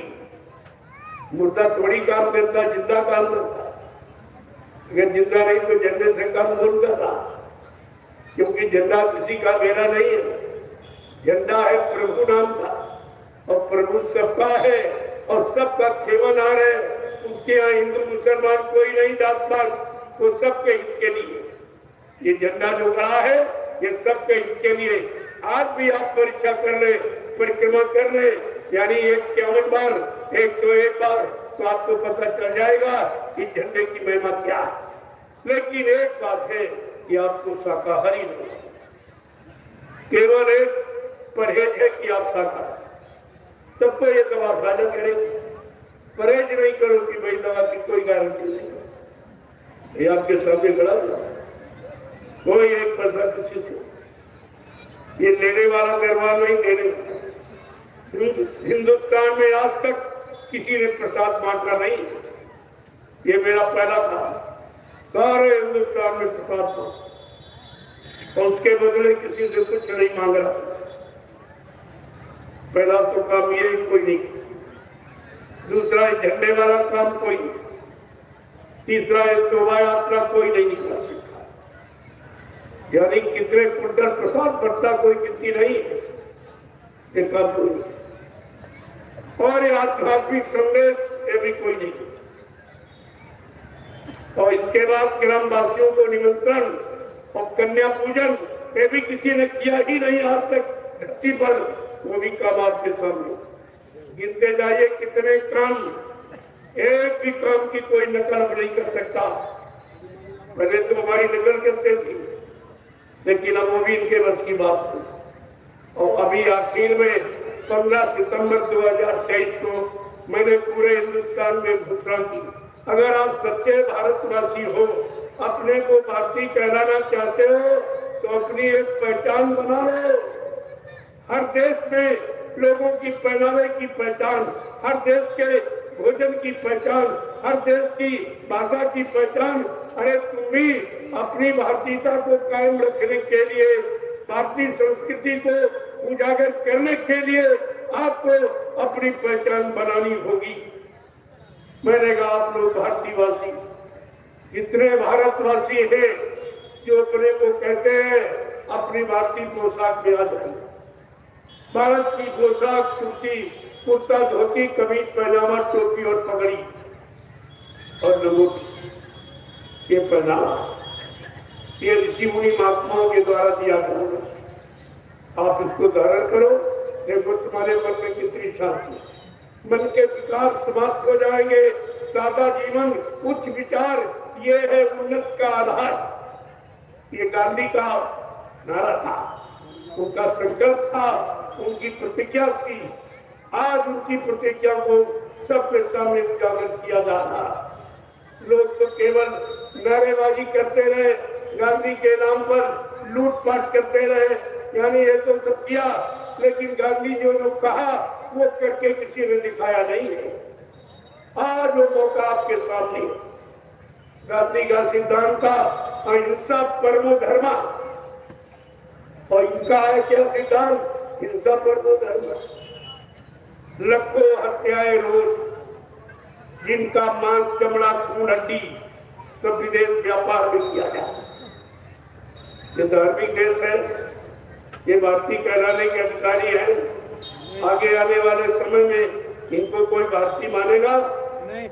मुर्दा थोड़ी काम करता, जिंदा काम करता। अगर जिंदा नहीं तो झंडे से काम जरूर कर रहा, क्योंकि झंडा किसी का मेरा नहीं है, झंडा है प्रभु नाम का, और प्रभु सबका है और सबका खेवनहार है। उसके यहाँ हिंदू मुसलमान कोई नहीं, जात पात, वो सबके हित के लिए। ये झंडा जो गड़ा है ये सबके हित के लिए। आज भी आप परीक्षा कर ले, परिक्रमा कर ले, यानी 51 बार, 101 बार, तो आपको पता चल जाएगा कि झंडे की महिमा क्या है। लेकिन एक बात है कि आपको शाकाहारी नहीं, केवल एक परहेज है कि आप शाकाहारी। सबको ये दवा फायदा करेगी, परहेज नहीं करो कि भाई दवा की कोई गारंटी नहीं है। ये आपके सामने गड़ा कोई एक पैसा किसी से, ये लेने वाला दरबार नहीं देने वाला। हिंदुस्तान में आज तक किसी ने प्रसाद बांटा नहीं, ये मेरा पहला था। सारे हिंदुस्तान में प्रसाद बांटा और उसके बदले किसी से कुछ नहीं मांग रहा। पहला तो काम ये कोई नहीं, दूसरा झंडे वाला काम कोई नहीं, तीसरा शोभा यात्रा कोई नहीं निकला सकता। यानी कितने कुंटल प्रसाद बढ़ता कोई गिनती नहीं है, ये काम कोई नहीं। और ये आध्यात्मिक संदेश ये भी कोई नहीं। और इसके बाद ग्रामवासियों को निमंत्रण और कन्या पूजन ये भी किसी ने किया ही नहीं आज तक धरती पर। वो भी काम आपके सामने गिनते जाइए कितने काम, एक भी काम की कोई नकल नहीं कर सकता। पहले तो हमारी नकल करते थे, लेकिन अब वो भी इनके बस की बात थी। और अभी आखिर में 15 सितंबर 2023 को मैंने पूरे हिंदुस्तान में घोषणा की, अगर आप सच्चे भारतवासी हो, अपने को भारतीय कहलाना चाहते हो, तो अपनी एक पहचान बना लो। हर देश में लोगों की पहनावे की पहचान, हर देश के भोजन की पहचान, हर देश की भाषा की पहचान। अरे तुम भी अपनी भारतीयता को कायम रखने के लिए, भारतीय संस्कृति को उजागर करने के लिए आपको अपनी पहचान बनानी होगी। मैंने कहा आप लोग भारतीयवासी, इतने भारतवासी हैं जो अपने को कहते हैं अपनी भारतीय पोशाक में आ जाए। भारत की पोशाक कुर्ती, कुर्ता, धोती, कमीज, पैजामा, टोपी और पगड़ी और लंगोटी, ये पहनावा ये ऋषि मुनि महात्माओं के द्वारा दिया गया। आप इसको धारण करो, देखो तुम्हारे मन में कितनी शांति, मन के विकार समाप्त हो जाएंगे। सादा जीवन, उच्च विचार, ये है उन्नत का आधार। ये गांधी का नारा था, उनका संकल्प था, उनकी प्रतिज्ञा थी। आज उनकी प्रतिज्ञा को सबके सामने उजागर किया जा रहा। लोग तो केवल नारेबाजी करते रहे, गांधी के नाम पर लूटपाट करते रहे, यानी ये तो सब किया, लेकिन गांधी जो कहा वो करके किसी ने दिखाया नहीं है। आज वो मौका आपके सामने। गांधी का सिद्धांत था अहिंसा परमो धर्मा, और इनका है क्या सिद्धांत? हिंसा परमो धर्म। लाखों हत्याएं रोज, जिनका मांस, चमड़ा, खून, हड्डी सब विदेश व्यापार में किया जाता। ये धार्मिक देश है, ये भारतीय कहलाने के अधिकारी है। आगे आने वाले समय में इनको कोई भारतीय मानेगा नहीं।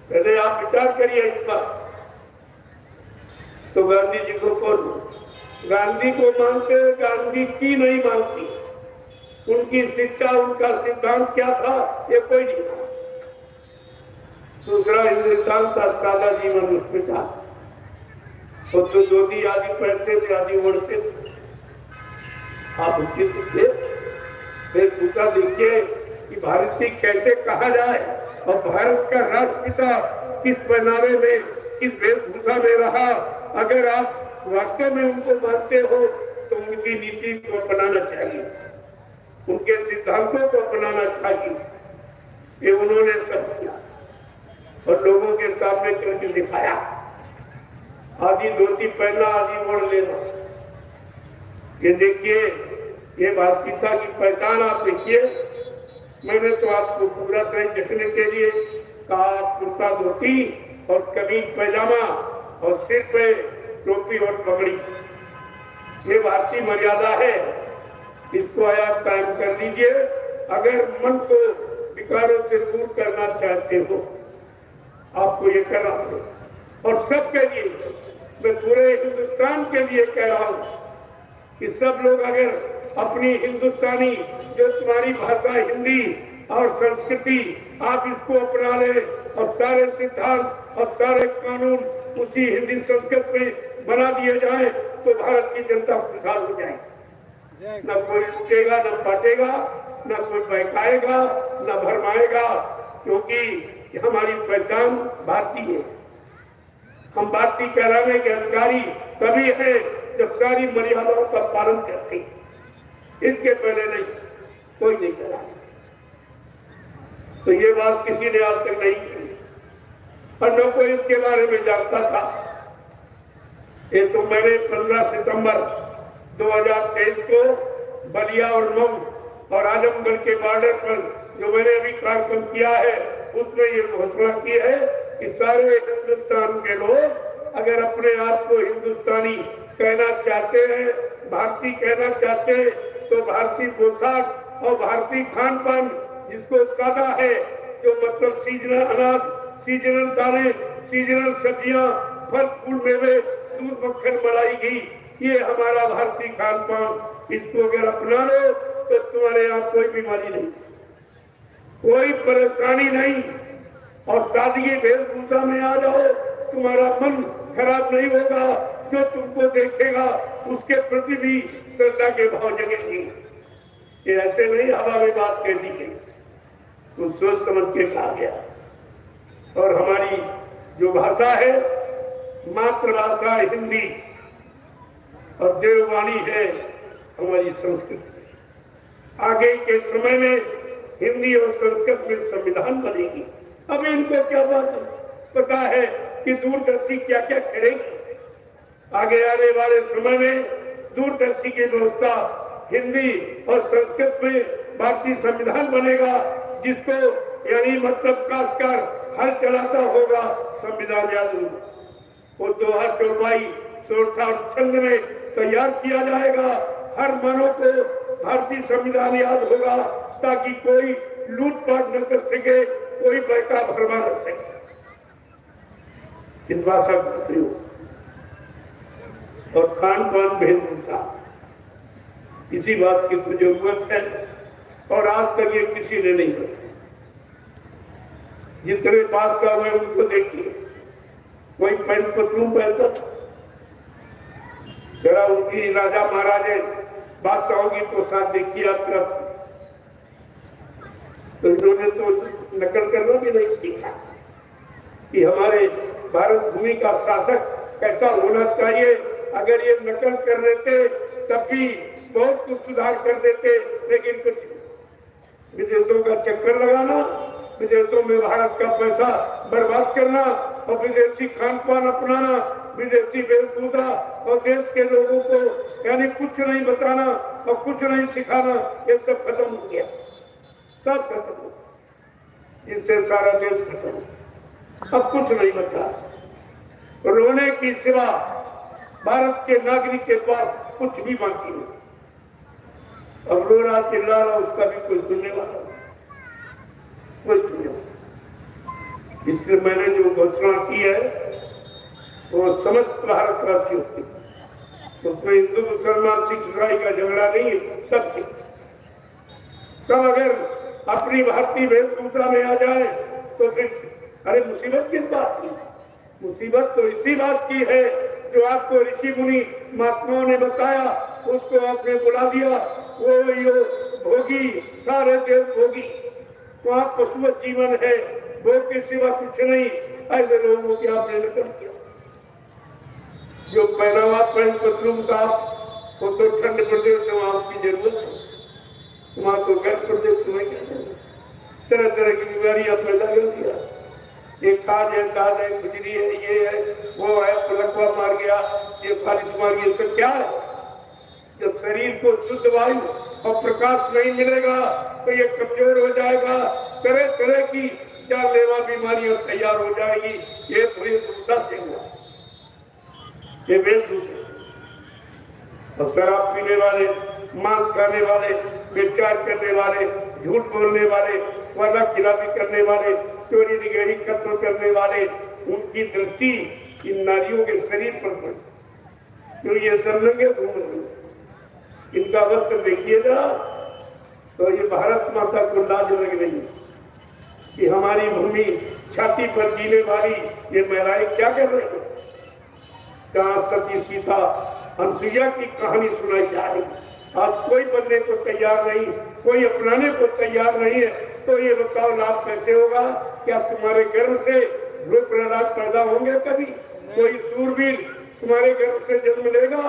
पहले आप विचार करिए इस पर। तो गांधी जी को कौन, गांधी को मानते, गांधी की नहीं मानती। उनकी शिक्षा, उनका सिद्धांत क्या था ये कोई नहीं था। दूसरा हिंदुस्तान का सादा जीवन उसमें था। वो तो धोती आदि पहनते थे, आदि ओढ़ते थे। आप उनकी देखिए, फिर पूछा देखिए कि भारतीय कैसे कहा जाए, और भारत का राष्ट्रपिता किस पहनावे में, किस वेशभूषा में रहा। अगर आप वास्तव में उनको मानते हो तो उनकी नीति को अपनाना चाहिए, उनके सिद्धांतों को अपनाना चाहिए। ये उन्होंने सब किया और लोगों के सामने करके दिखाया। आधी धोती पहनना, आधी ओढ़ लेना, ये देखिए, ये भारतीयता की पहचान आप देखिए। मैंने तो आपको पूरा शरीर ढकने के लिए कहा, कुर्ता धोती और कमीज पैजामा और सिर पे टोपी और पगड़ी, ये भारतीय मर्यादा है। इसको आप कायम कर लीजिए। अगर मन को विकारों से दूर करना चाहते हो, आपको ये करना पड़ेगा। और सबके लिए मैं पूरे हिंदुस्तान के लिए कह रहा हूं कि सब लोग अगर अपनी हिंदुस्तानी जो तुम्हारी भाषा हिंदी और संस्कृति आप इसको अपना ले और सारे सिद्धांत और सारे कानून उसी हिंदी संस्कृत में बना दिए जाए तो भारत की जनता खुशहाल हो जाएगी। न कोई लूटेगा, न बांटेगा, न कोई बहकाएगा, न भरमाएगा, क्योंकि हमारी पहचान भारतीय है। हम भारतीय कहलाने के अधिकारी तभी है जब सारी मर्यादाओं का पालन करते हैं। इसके पहले नहीं, कोई नहीं करा। तो ये बात किसी ने आज तक नहीं की और न कोई इसके बारे में जानता था। ये तो मैंने 15 सितंबर 2023 को बलिया और मऊ और आजमगढ़ के बॉर्डर पर जो मैंने अभी कार्यक्रम किया है उसमें ये घोषणा की है कि सारे हिंदुस्तान के लोग अगर अपने आप को हिंदुस्तानी कहना चाहते हैं, भारतीय कहना चाहते हैं, तो भारतीय पोशाक और भारतीय खान पान जिसको सादा है, जो मतलब सीजनल अनाज, सीजनल दालें, सीजनल सब्जियां, फल फूल मेवे, दूध मक्खन मलाई घी, ये हमारा भारतीय खान पान, इसको अगर अपना लो तो तुम्हारे यहाँ कोई बीमारी नहीं, कोई परेशानी नहीं और सादगी वेशभूषा में आ जाओ, तुम्हारा मन खराब नहीं होगा। जो तुमको देखेगा उसके प्रति भी श्रद्धा के भाव जगेंगे। ये ऐसे नहीं हवा में बात कह दी गई, तो सोच समझ के कहा गया। और हमारी जो भाषा है मातृभाषा हिंदी और देववाणी है हमारी संस्कृत। आगे के समय में हिंदी और संस्कृत में संविधान बनेगी। अब इनको क्या बात पता है कि दूरदर्शी क्या क्या करेगी। आगे आने वाले समय में दूरदर्शी की व्यवस्था हिंदी और संस्कृत में भारतीय संविधान बनेगा, जिसको यानी मतलब काशकार हल चलाता होगा संविधान याद होगा। वो दोहा चौपाई सोठा और छंद में तैयार किया जाएगा। हर मानव को भारतीय संविधान याद होगा ताकि कोई लूटपाट न कर सके, कोई बहका भरमा न सके। इस भाषा का प्रयोग और खान पान भेदभाव, इसी बात की तो जरूरत है और आज तक ये किसी ने नहीं किया। जितने बादशाह हुए उनको देखिए, कोई पैंट पतलून पहनता था, जरा उनकी राजा महाराजे बादशाहों की पोशाक देखिए आपका, तो इन्होंने तो नकल करना भी नहीं सीखा कि हमारे भारत भूमि का शासक कैसा होना चाहिए। अगर ये नकल कर लेते तब भी बहुत कुछ सुधार कर देते, लेकिन कुछ विदेशों का चक्कर लगाना, विदेशों में भारत का पैसा बर्बाद करना और विदेशी खान पान अपनाना, विदेशी वेशभूषा और देश के लोगों को यानी कुछ नहीं बताना और कुछ नहीं सिखाना, ये सब खत्म हो गया, सब खत्म हो गया। इनसे सारा देश खत्म हो, अब कुछ नहीं बचा। रोने की सिवा भारत के नागरिक के पास कुछ भी बाकी नहीं। अब रो रहा चिल्ला रहा, उसका भी कोई सुनने वाला कोई सुने। इसलिए मैंने जो घोषणा की है वो समस्त भारतवासियों की, तो कोई हिंदू मुसलमान सिख ईसाई का झगड़ा नहीं है, सबके सब अगर अपनी भारतीय वेशभूषा में आ जाए तो फिर अरे मुसीबत किस बात की? मुसीबत तो इसी बात की है जो आपको ऋषि मुनि महात्माओं ने बताया, उसको आपने बुला दिया। वो यो भोगी, सारे देव भोगी, वहाँ पशुवत जीवन है, भोग के सिवा कुछ नहीं। ऐसे लोगों की आपने नकल किया। जो पहनावा पैंट पतलून का वो तो ठंड प्रदेश में वहाँ उसकी जरूरत है, वहाँ तो गर्म प्रदेश में क्या तरह तरह की बीमारियां पैदा कर दिया। ये खाद है, दाद है, खुजली है, ये है, वो है, पलकवा मार गया, ये फालिश मार गया, तो क्या है? जब शरीर को शुद्ध वायु और प्रकाश नहीं मिलेगा तो ये कमजोर हो जाएगा, तरह तरह की जानलेवा बीमारियां तैयार हो जाएगी। ये वेशभूषा से हुआ, ये वेशभूषा। और शराब पीने वाले, मांस खाने वाले, व्यभिचार करने वाले, झूठ बोलने वाले, वादा खिलाफी करने वाले, चोरी निगरानी कत्ल करने वाले, उनकी दृष्टि इन नारियों के शरीर पर पड़ी, क्यों ये सब नंगे घूम रही। इनका वस्त्र देखिए जरा, तो ये भारत माता को लाज लग रही कि हमारी भूमि छाती पर जीने वाली ये महिलाएं क्या कर रही है। जहाँ सती सीता अनुसुईया की कहानी सुनाई जा रही, आज कोई बनने को तैयार नहीं, कोई अपनाने को तैयार नहीं है, तो ये बताओ लाभ कैसे होगा? क्या तुम्हारे गर्भ से ध्रुव प्रहलाद पैदा होंगे कभी? कोई सूरवीर तुम्हारे गर्भ से जन्म लेगा?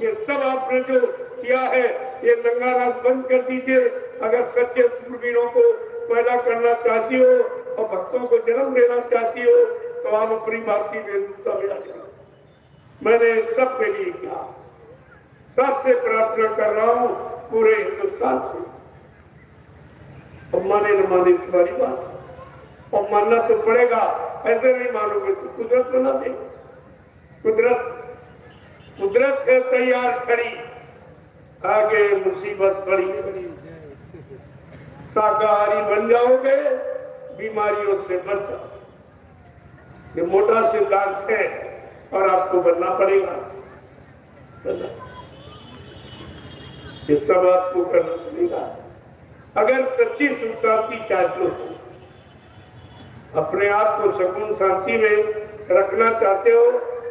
ये सब आपने जो किया है ये नंगा राज बंद कर दीजिए। अगर सच्चे सूरवीरों को पैदा करना चाहती हो और भक्तों को जन्म देना चाहती हो तो आप अपनी भारतीय वेशभूषा में आ जाओ। मैंने सब के लिए किया, सबसे प्रार्थना कर रहा हूँ पूरे हिंदुस्तान से। और माने न माने तुम्हारी बात, और मानना तो पड़ेगा, ऐसे नहीं मानोगे तो कुदरत बना दे। कुदरत है तैयार खड़ी, आगे मुसीबत बड़ी बड़ी। शाकाहारी बन जाओगे, बीमारियों से बच जाओ। ये मोटा सिद्धांत है और आपको बनना पड़ेगा। ये सब आपको करना पड़ेगा। अगर सच्ची सुख शांति चाहते हो, अपने आप को सुकून शांति में रखना चाहते हो,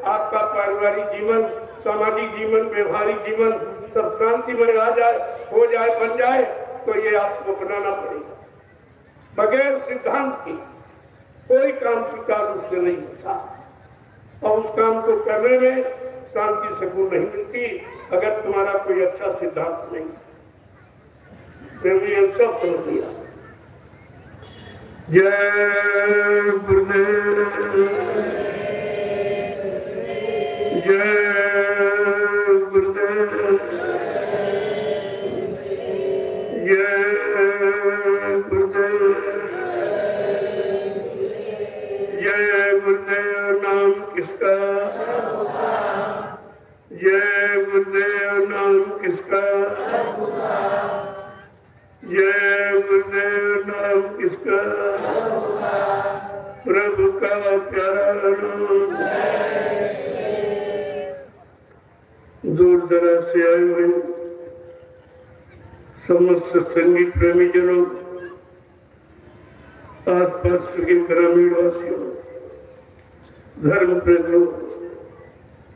आपका पारिवारिक जीवन, सामाजिक जीवन, व्यवहारिक जीवन सब शांति में आ जाए, हो जाए, बन जाए, तो ये आपको अपनाना पड़ेगा। बगैर सिद्धांत की कोई काम सुचारू रूप से नहीं होता और उस काम को करने में शांति सुकून नहीं मिलती अगर तुम्हारा कोई अच्छा सिद्धांत नहीं। फिर भी हम सब समझ लिया। जय गुरुदेव, जय गुरुदेव, जय गुरुदेव, जय गुरुदेव। नाम किसका? जय गुरुदेव। नाम किसका? जय गुरुदेव। नाम किसका? प्रभु का प्यारा नाम। दूर दराज से आए हुए समस्त संगीत प्रेमी जनों, आसपास के ग्रामीण वासियों, धर्म प्रेमियों,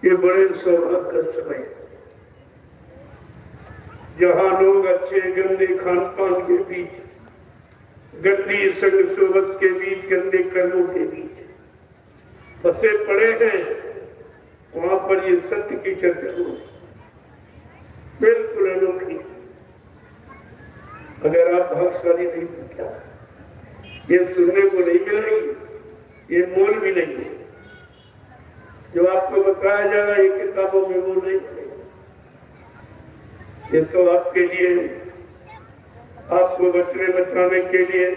ये बड़े सौभाग्य का समय है जहाँ लोग अच्छे गंदे खान पान के बीच, गंदी संग सोबत के बीच, गंदे कर्मों के बीच फंसे पड़े हैं। वहां पर ये सत्य की चर्चा हो बिल्कुल अनोखी। अगर आप भाग्यशाली नहीं तो क्या, ये सुनने को नहीं मिलेगी, ये मोल भी नहीं है। जो आपको बताया जा रहा है ये किताबों में वो नहीं है। ये तो आपके लिए, आपको बचने बचाने के लिए,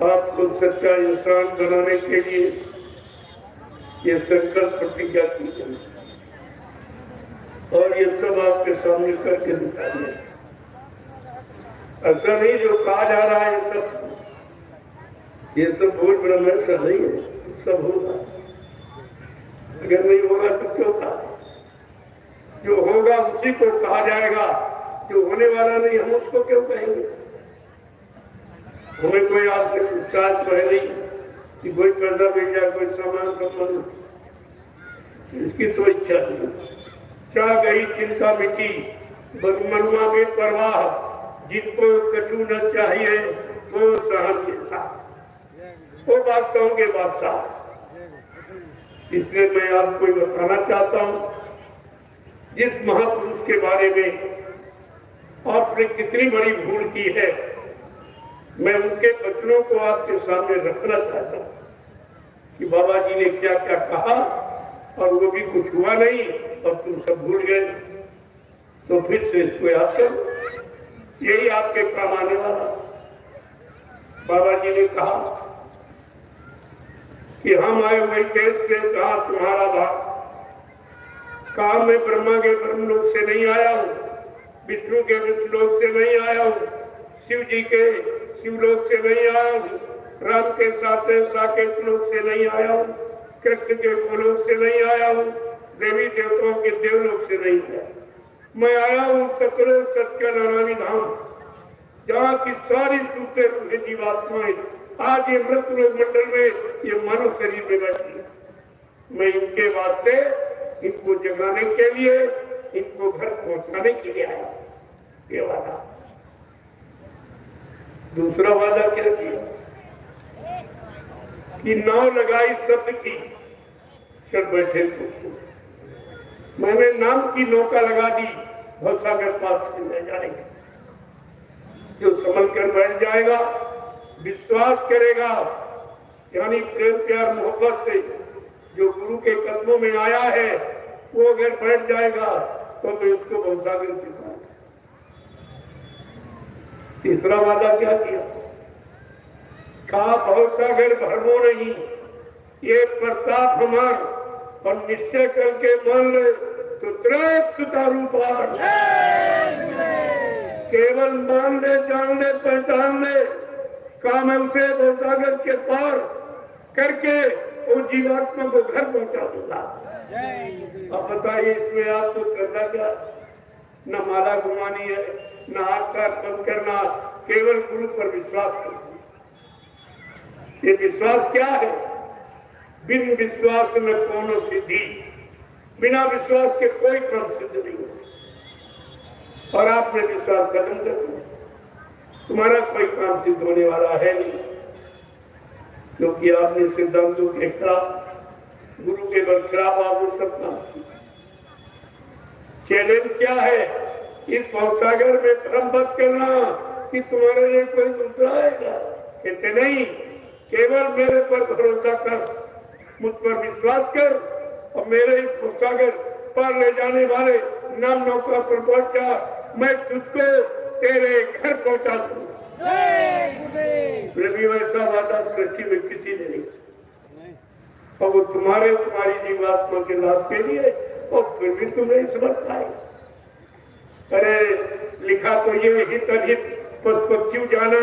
आपको सच्चा इंसान बनाने के लिए ये संकल्प प्रतिज्ञा की गई और ये सब आपके सामने करके दिखाइए। ऐसा नहीं जो कहा जा रहा है ये सब भूल भ्रम, ऐसा नहीं है, सब होगा। अगर नहीं होगा तो क्यों कहा? जो होगा उसी को कहा जाएगा, जो होने वाला नहीं हम उसको क्यों कहेंगे? हमें कोई आपसे उत्साह तो है नहीं कि कोई कर्जा मिल जाए, कोई सामान सम्मान, इसकी तो इच्छा नहीं। चाह गई चिंता मिटी, मनुआ में परवाह, जिनको कछु न चाहिए वो सहन के साथ, वो बादशाहों के बादशाह। इसलिए मैं आपको बताना चाहता हूँ, जिस महापुरुष के बारे में आपने कितनी बड़ी भूल की है, मैं उनके वचनों को आपके सामने रखना चाहता हूँ कि बाबा जी ने क्या क्या कहा और वो भी कुछ हुआ नहीं और तुम सब भूल गए। तो फिर से इसको याद करो, यही आपके काम आने वाला। बाबा जी ने कहा कि हम आए हुए देश से कहा तुम्हारा भाग, कहा मैं ब्रह्मा के ब्रह्मलोक से नहीं आया हूँ, विष्णु के विष्णुलोक से नहीं आया हूँ, शिव जी के शिवलोक से नहीं आया हूँ, राम के साकेत लोक से नहीं आया हूँ, कृष्ण के गोलोक से नहीं आया हूँ, देवी देवताओं के देवलोक से नहीं है। मैं आया हूँ सतलोक सत्य नारायणी धाम, जहाँ की सारी सूत्र जीवात्माएं आज ये मृत लोक मंडल में ये मानव शरीर में बैठी है। मैं इनके वास्ते, इनको जगाने के लिए, इनको घर पहुंचाने के लिए आया। ये वादा। दूसरा वादा क्या किया कि नाव लगाई शब्द की, चल बैठे तो मैंने नाम की नौका लगा दी भवसागर पार से ले जाने की। जो संभल कर बैठ जाएगा, विश्वास करेगा, यानी प्रेम प्यार मोहब्बत से जो गुरु के कदमों में आया है, वो अगर बैठ जाएगा तो मैं उसको भवसागर सिखाऊंगा। तीसरा वादा क्या किया? कहा भवसागर भरमो नहीं, ये प्रताप हमार, और निश्चय करके मान ले तो तृप्त तारू पार। केवल मान ले, जान ले, पहचान ले, काम है उसे भवसागर के पार करके वो जीवात्मा को घर पहुंचा दूंगा। अब बताइए इसमें आपको करना क्या? न माला घुमानी है, न हाथ का बंद करना, केवल गुरु पर विश्वास करना। ये विश्वास क्या है? बिन विश्वास न कोनो सिद्धि, बिना विश्वास के कोई काम सिद्ध नहीं होता। और आपने विश्वास खत्म कर दिया, तुम्हारा कोई काम सिद्ध होने वाला है नहीं, क्योंकि आपने सिद्धांतों के खिलाफ, गुरु के बल खिलाफ आपने सब काम किया। चैलेंज क्या है? इस भवसागर में भ्रम मत करना कि तुम्हारे लिए कोई दूसरा आएगा। कहते नहीं, केवल मेरे पर भरोसा कर, मुझ पर विश्वास कर, और मेरे इस भवसागर पर ले जाने वाले नाम नौका पर पहुंच जा, मैं तुझको तेरे घर पहुंचा दूंगा। प्रभु ऐसा वादा सृष्टि में किसी ने नहीं, और वो तुम्हारी जीवात्मा के लाभ के लिए, और फिर भी तुम नहीं समझ पाए। अरे लिखा तो ये हित अहित पशु जाना,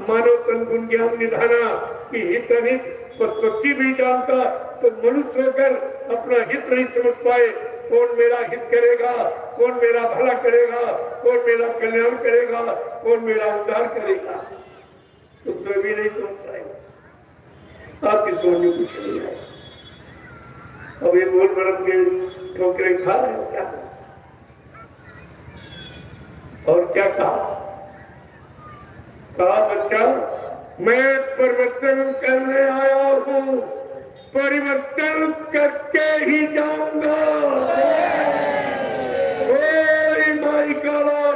मानव तन गुण ज्ञान निधाना, कि हित अहित पशु भी जानता तो मनुष्य होकर अपना हित नहीं समझ पाए। कौन मेरा हित करेगा, कौन मेरा भला करेगा, कौन मेरा कल्याण करेगा, कौन मेरा उद्धार करेगा, तुम तो भी नहीं सोच पाएगा। आपकी सोच में कुछ नहीं है। अब ये बोल बरत के ठोकरें खा रहे हो क्या? और क्या कहा? कहा बच्चा मैं परिवर्तन करने आया हूँ, परिवर्तन करके ही जाऊंगा। कोई माई का और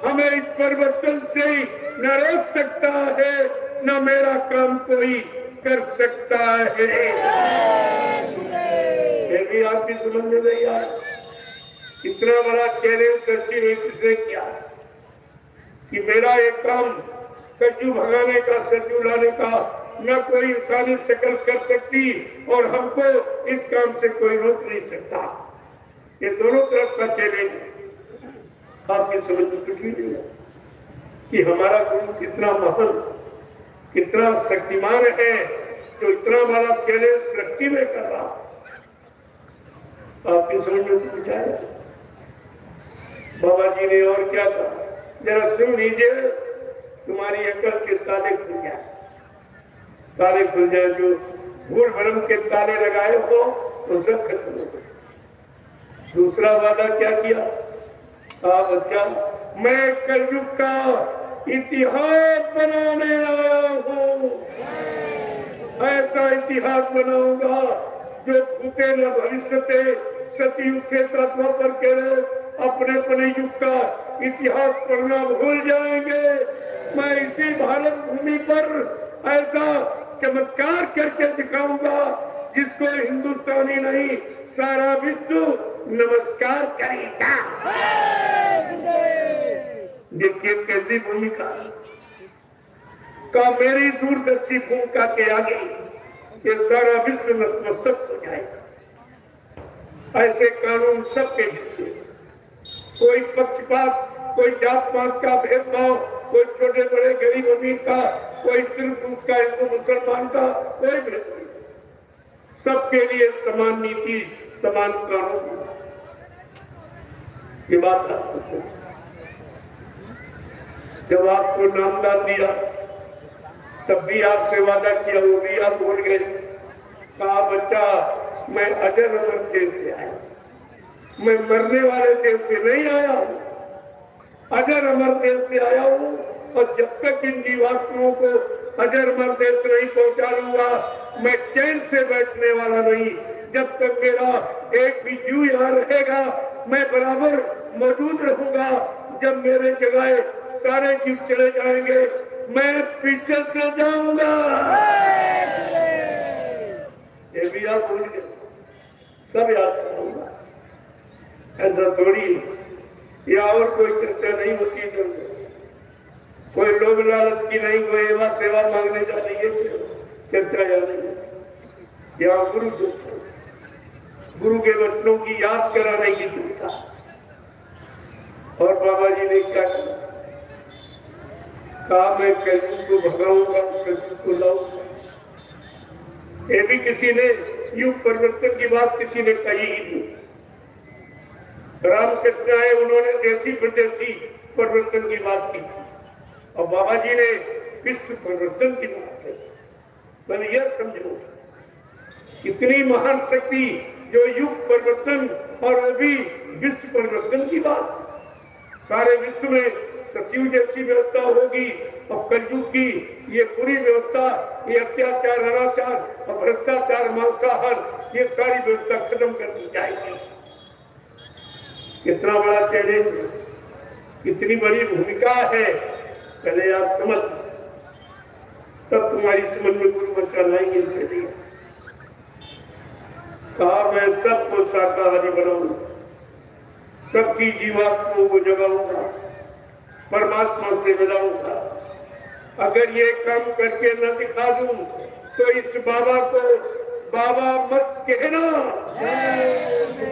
हमें इस परिवर्तन से न रोक सकता है, न मेरा काम कोई कर सकता है। ये भी आपकी समझ में नहीं आया। इतना बड़ा चैलेंज सृष्टि में किसने किया कि मेरा एक काम कज्जू भगाने का, सज्जू लाने का न कोई इंसानी शक्ल कर सकती, और हमको इस काम से कोई रोक नहीं सकता। ये दोनों तरफ का चैलेंज आपकी समझ में कुछ भी नहीं है कि हमारा गुरु कितना महान, कितना शक्तिमान है, जो इतना बड़ा चैलेंज सृष्टि में कर रहा। आपकी समझ में कुछ आया? बाबा जी ने और क्या कहा, जरा सुन लीजिए, तुम्हारी अकल के ताले खुल जाए, ताले खुल जाए। जो भूल भरम के ताले लगाए हो तो सब खत्म हो गए। दूसरा वादा क्या किया? बच्चा मैं कलयुग का इतिहास बनाने आया हूँ, ऐसा इतिहास बनाऊंगा जो भूते न भविष्यते, सतयुग से तत्व पर के लोग अपने अपने युग का इतिहास पढ़ना भूल जाएंगे। मैं इसी भारत भूमि पर ऐसा चमत्कार करके दिखाऊंगा जिसको हिंदुस्तानी नहीं सारा विश्व नमस्कार करेगा। देखिए कैसी भूमिका का, मेरी दूरदर्शी भूमिका के आगे ये सारा विश्व नतमस्तक हो जाएगा। ऐसे कानून सबके हिस्से, कोई पक्षपात, कोई जात पात का भेदभाव, कोई छोटे बड़े गरीब अमीर का, कोई स्त्री पुरुष का, हिंदू मुसलमान का, कोई भेद नहीं। सबके लिए समान नीति, समान कानून, ये बात आपको सोचना। जब आपको नामदान दिया तब भी आपसे वादा किया, वो भी आप भूल गए। कहा बच्चा मैं अजर अमर देश से आया, मैं मरने वाले देश से नहीं आया हूं, अजर अमर देश से आया हूं। और जब तक इन जीवात्माओं को अजर अमर देश नहीं पहुंचा लूंगा, मैं चैन से बैठने वाला नहीं। जब तक मेरा एक भी जीव यहाँ रहेगा, मैं बराबर मौजूद रहूंगा। जब मेरे जगह सारे जीव चले जाएंगे, मैं पीछे से जाऊंगा। ये भी आप भूल गए, सब याद करूंगा। ऐसा थोड़ी या और कोई चर्चा नहीं होती, कोई लोभ लालच की नहीं, कोई एवं सेवा मांगने जाने की चर्चा या नहीं। या गुरु के वचनों की याद कराने की चिंता। और बाबा जी ने क्या कहा? कहा मैं कलयुग को भगाऊंगा, कलयुग को लाऊंगा। ये भी किसी ने युग परिवर्तन की बात किसी ने कही ही नहीं। रामकृष्ण आए, उन्होंने देसी प्रदेशी परिवर्तन की बात की थी, और बाबा जी ने विश्व परिवर्तन की बात की। मैंने यह समझो कितनी महान शक्ति, जो युग परिवर्तन और वो भी विश्व परिवर्तन की बात। सारे विश्व में सतयुग जैसी व्यवस्था होगी, और कलयुग की ये पूरी व्यवस्था, ये अत्याचार, अनाचार और भ्रष्टाचार, मांसाहार, ये सारी व्यवस्था खत्म कर दी जाएगी। कितना बड़ा चैलेंज, कितनी बड़ी भूमिका है, पहले आप समझ, तब तुम्हारी समझ में गुरु बच्चा लाएंगे। चलिए कहा मैं सबको शाकाहारी बनाऊंगा, सबकी जीवात्माओं को जगाऊंगा, परमात्मा से मिलाऊंगा। अगर ये काम करके न दिखा दूं तो इस बाबा को बाबा मत कहना।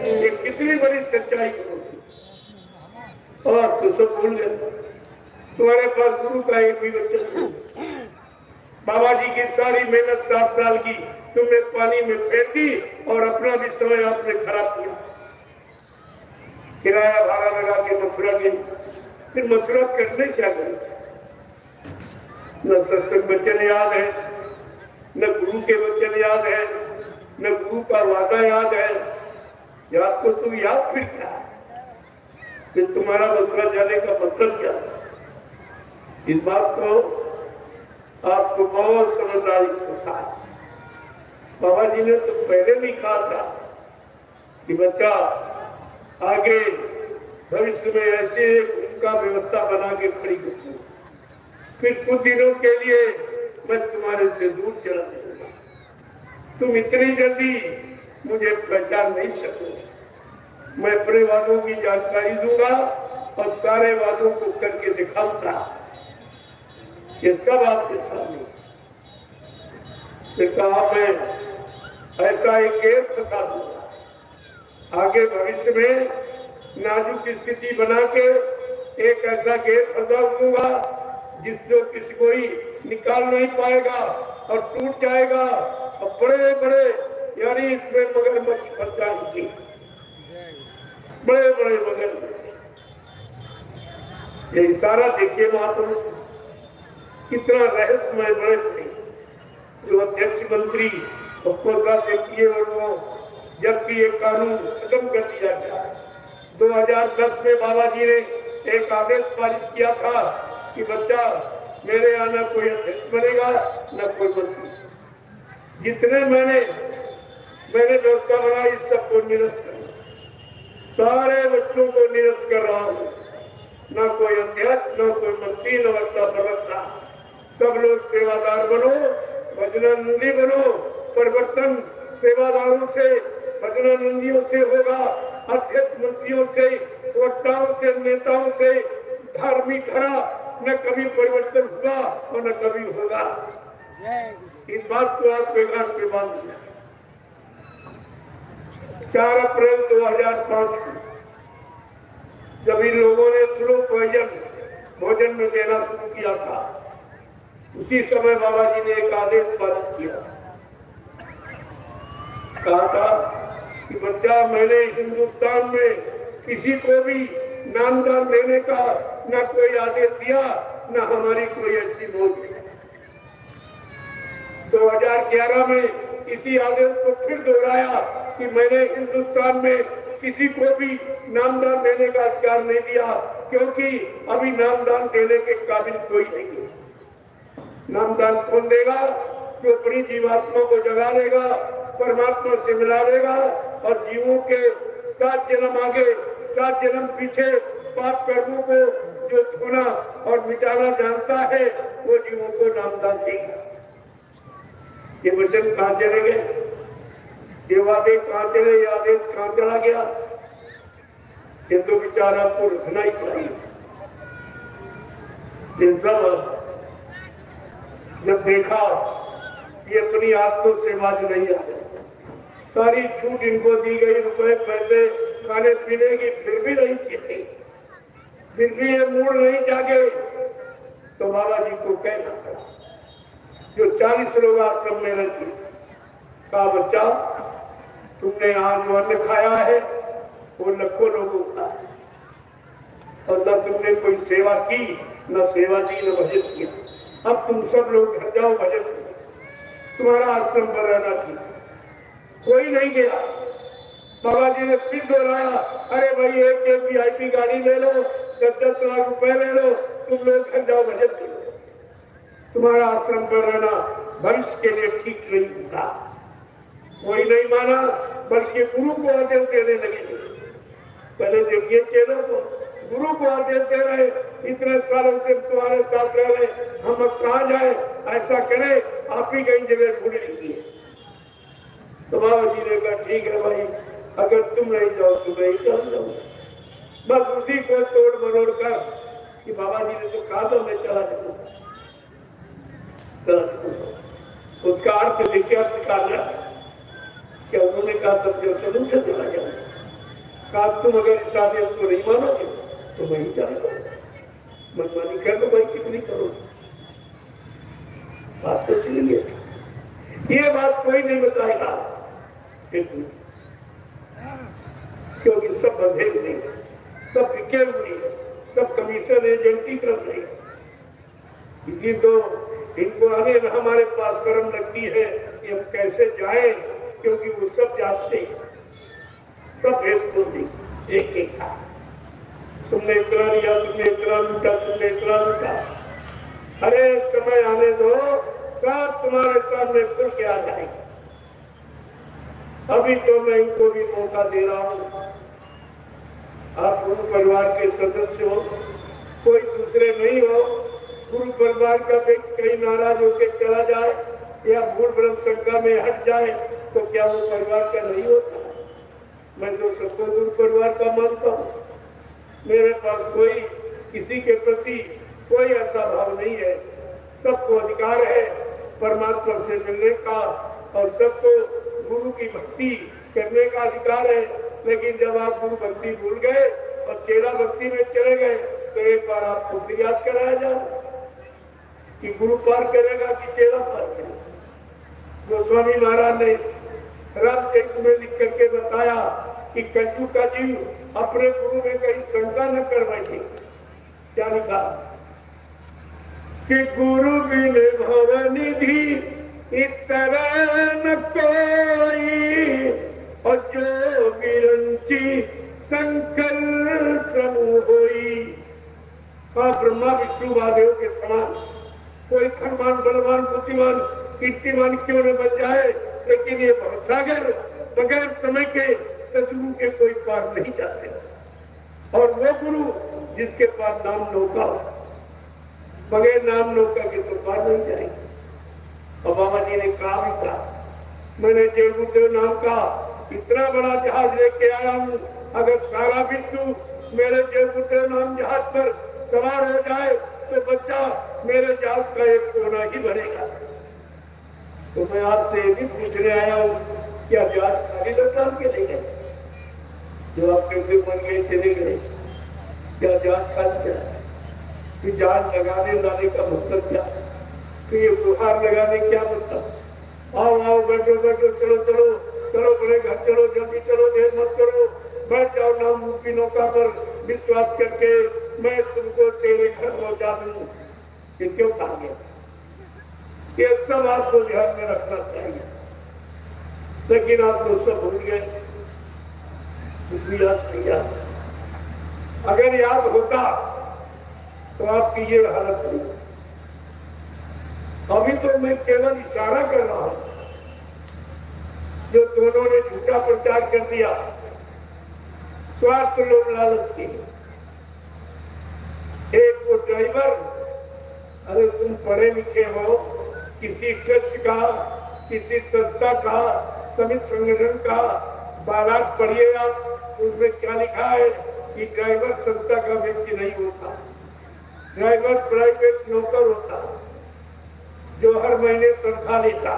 ये कितनी बड़ी सच्चाई होगी। और तो सब भूल गए, तुम्हारे पास गुरु का एक भी वचन नहीं। बाबा जी की सारी मेहनत 7 साल की तुमने पानी में फेंक दी, और अपना भी समय आपने खराब किया। किराया भाड़ा लगा के मथुरा गई, फिर मथुरा करने क्या गए? न सत्संग वचन याद है, न गुरु के वचन याद है, न गुरु का वादा याद है। याद को तुम याद फिर क्या है? फिर तुम्हारा मथुरा जाने का मतलब क्या? इस बात को आपको बहुत समझदारी होता है। बाबा जी ने तो पहले भी कहा था कि बच्चा आगे भविष्य में ऐसे उनका व्यवस्था बना के खड़ी करूंगा, फिर कुछ दिनों के लिए मैं तुम्हारे से दूर चला जाऊंगा। तुम इतनी जल्दी मुझे पहचान नहीं सकोगे। मैं अपने वादों की जानकारी दूंगा और सारे वादों को करके दिखाऊंगा। ये सब आपके सामने। फिर कहा मैं ऐसा एक गेर फंसा दूंगा, आगे भविष्य में नाजुक स्थिति बना के एक ऐसा गेर फंसा दूंगा जिसको किसी कोई निकाल नहीं पाएगा और टूट जाएगा, और बड़े बड़े यानी इसमें मगरमच्छ फंस जाएंगे, बड़े बड़े मगरमच्छ। ये इशारा देखिए महापुरुष कितना रहस्यमय, बड़े बड़े जो अध्यक्ष मंत्री देखिए, और वो जबकि ये कानून खत्म कर दिया गया। 2010 में बाबा जी ने एक आदेश पारित किया था कि बच्चा मेरे यहाँ न कोई अध्यक्ष बनेगा न कोई मंत्री। जितने मैंने व्यवस्था बनाई सबको निरस्त कर, सारे बच्चों को निरस्त कर रहा हूँ। न कोई अध्यक्ष, न कोई मंत्री, न वक्ता प्रवक्ता। सब लोग सेवादार बनो, भजनानंदी बनो। परिवर्तन सेवादारों से, भजनानंदियों से होगा, अध्यक्ष मंत्रियों से, वक्ताओं से, नेताओं से। धार्मिक धारा न कभी परिवर्तन हुआ और न कभी होगा। इस बात को आप बेगान पे बांध दिया। 4 अप्रैल 2005 को जब इन लोगों ने स्लो भोजन में देना शुरू किया था, उसी समय बाबा जी ने एक आदेश पारित किया कहा था कि बच्चा, मैंने हिंदुस्तान में किसी को भी नामदान देने का न कोई आदेश दिया, न हमारी कोई ऐसी बोल दी। 2011 में इसी आदेश को फिर दोहराया कि मैंने हिंदुस्तान में किसी को भी नामदान देने का अधिकार नहीं दिया, क्योंकि अभी नामदान देने के काबिल कोई नहीं है। नामदान कौन देगा? जो अपनी जीवात्मा को जगा लेगा, परमात्मा से मिला लेगा और जीवों के 7 जन्म आगे 7 जन्म पीछे पाप कर्मों को जो धोना और मिटाना जानता है, वो जीवों को नामदान देगा। ये वचन कहाँ चले गए? ये वादे कहाँ चले? ये आदेश कहाँ चला गया? ये तो बेचारा को रखना ही चाहिए। जब देखा ये अपनी आदतों से बाज नहीं आ रहे, सारी छूट इनको दी गई, रुपए पैसे खाने पीने की, फिर भी नहीं थी, फिर भी ये मूड नहीं जागे, तो बाबा जी को कहना पड़ा। जो 40 लोग आश्रम में रहते, कहा बच्चा, तुमने आज जो अन्न खाया है वो लाखों लोगों का है, और न तुमने कोई सेवा की, न सेवा दी, न भजन किया। अब तुम सब लोग घर जाओ, भजन करो, तुम्हारा आश्रम पर रहना ठीक। कोई नहीं गया। बाबा जी ने फिर दोहराया, अरे भाई एक VIP गाड़ी ले लो, 10-10 लाख रुपए ले लो, तुम लोग घर जाओ, भजन करो, तुम्हारा आश्रम पर रहना भविष्य के लिए ठीक नहीं होता। कोई नहीं माना, बल्कि गुरु को आदेश देने लगे। पहले देखिए चेलों को, गुरु को आदेश दे रहे, इतने सालों से तुम्हारे साथ रह रहे, हम अब कहाँ जाए? ऐसा करे, आप ही कहीं जगह ढूंढ लीजिए। तो बाबा जी ने कहा ठीक है भाई, अगर तुम नहीं जाओ तो मैं ही चल जाऊँ। बस उसी को तोड़ मरोड़ कर कि बाबा जी ने तो कहा था मैं चला जाऊँ। उसका अर्थ लिखे, अर्थ का अर्थ क्या? उन्होंने कहा तब जो सलून से चला जाऊँ। कहा तुम अगर इस आदेश को नहीं मानोगे तो मैं ही चला जाऊँ। मनमानी कर लो भाई, कितनी करो, बात तो चली गई। ये बात कोई नहीं बताएगा, क्योंकि सब बंधे हुए, सब बिके हुए, सब कमीशन एजेंटी कर रहे हैं। तो इनको आने में हमारे पास शर्म लगती है कि हम कैसे जाएं, क्योंकि वो सब जानते हैं, सब भेद एक एक का। तुमने इतना लिया, तुमने इतना लूटा, तुमने इतना लूटा। अरे समय आने दो, सब तुम्हारे सामने खुल के आ जाएगा। अभी तो मैं इनको भी मौका दे रहा हूँ। आप गुरु परिवार के सदस्य हो, कोई दूसरे नहीं हो। गुरु परिवार का व्यक्ति कहीं नाराज होकर चला जाए या मूल ब्रह्म संज्ञा में हट जाए तो क्या वो परिवार का नहीं होता? मैं तो सबको गुरु परिवार का मानता हूँ। मेरे पास कोई किसी के प्रति कोई ऐसा भाव नहीं है। सबको अधिकार है परमात्मा से मिलने का और सबको गुरु की भक्ति करने का अधिकार है। लेकिन जब आप गुरु भक्ति भूल गए और चेला भक्ति में चले गए तो एक बार आपको फिर याद कराया जाए कि गुरु पार करेगा कि चेला पार करेगा। गोस्वामी महाराज ने रामचरित में लिख करके बताया कि कलयुग का जीव अपने गुरु में कहीं शंका न कर बैठे। क्या लिखा कि गुरु बिन भवनिधि इतर न कोई और जो विरंची शंकर समूह होई। ब्रह्मा विष्णु महादेव के समान कोई धनवान बलवान बुद्धिमान कीर्तिमान क्यों न बन जाए, लेकिन ये भवसागर बगैर समय के सदगुरु के कोई पार नहीं जाते। और वो गुरु जिसके पास नाम नौका, बगैर नाम नौका के तो पार नहीं जाएंगे। और बाबा जी ने कहा भी था, मैंने जय गुरुदेव नाम का इतना बड़ा जहाज लेके आया हूँ, अगर सारा विश्व मेरे जय गुरुदेव नाम जहाज पर सवार हो जाए तो बच्चा मेरे जहाज का एक कोना ही बनेगा। तो मैं आपसे ये भी पूछने आया हूँ, क्या जहाज खाली लौटान के नहीं गए? जो आपके फिर मन गए चले गए, क्या जहाज खाली चला? कि जहाज लगाने लाने का मतलब क्या? कि ये बुखार लगाने क्या मतलब? आओ आओ बैठो बैठो, चलो चलो, चलो बड़े घर चलो, जल्दी चलो, देर मत करो, बैठ जाओ नाम रूपी नौका पर विश्वास करके मैं तुमको तेरे घर पहुंचा दूं। ये क्यों कहा गया? ये सब आपको ध्यान में रखना चाहिए। लेकिन आप तो सब भूल गए, कुछ भी याद नहीं याद। अगर याद होता तो आपकी ये हालत नहीं। अभी तो मैं केवल इशारा कर रहा हूं। जो दोनों ने झूठा प्रचार कर दिया, स्वार्थ लोग लालच की। एक वो ड्राइवर, अरे तुम पढ़े लिखे हो, किसी ट्रस्ट का, किसी संस्था का, समिति संगठन का बारात पढ़िए आप, उसमें क्या लिखा है कि ड्राइवर संस्था का व्यक्ति नहीं होता, ड्राइवर प्राइवेट नौकर होता जो हर महीने तनख्वाह लेता,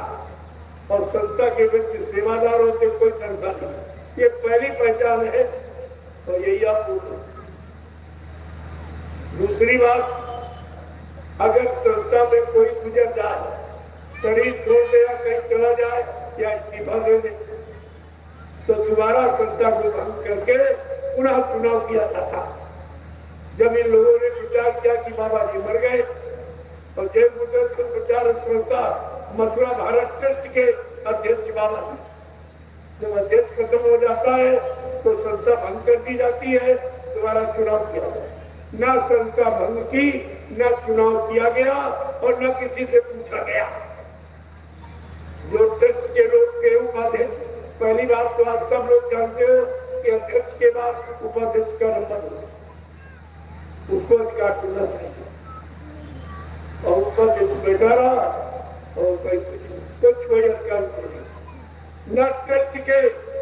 और संस्था के व्यक्ति सेवादार होते, कोई तनख्वाह नहीं। ये पहली पहचान है, तो यही आप बोलो। दूसरी बात, अगर संस्था में कोई गुजर जाए, शरीर छोड़ दिया, कहीं चला जाए या इस्तीफा दे दे, तो दोबारा संस्था को भंग करके पुनः चुनाव किया जाता। जब इन लोगों ने विचार किया कि बाबा जी मर गए, और जय बुद्ध प्रचार संस्था मथुरा भारत ट्रस्ट के अध्यक्ष बाबा जी, जब अध्यक्ष खत्म हो जाता है तो संस्था भंग कर दी जाती है, दोबारा चुनाव किया जाता है। न संस्था भंग की, न चुनाव किया गया, और न किसी से पूछा गया। जो ट्रस्ट के लोग थे उपाध्यक्ष, पहली बात तो आप सब लोग जानते हो कि अध्यक्ष के बाद उपाध्यक्ष का नंबर होता है, उसको अधिकार मिलना चाहिए, और उपाध्यक्ष बैठा रहा और कुछ कोई अधिकार नहीं। न ट्रस्ट के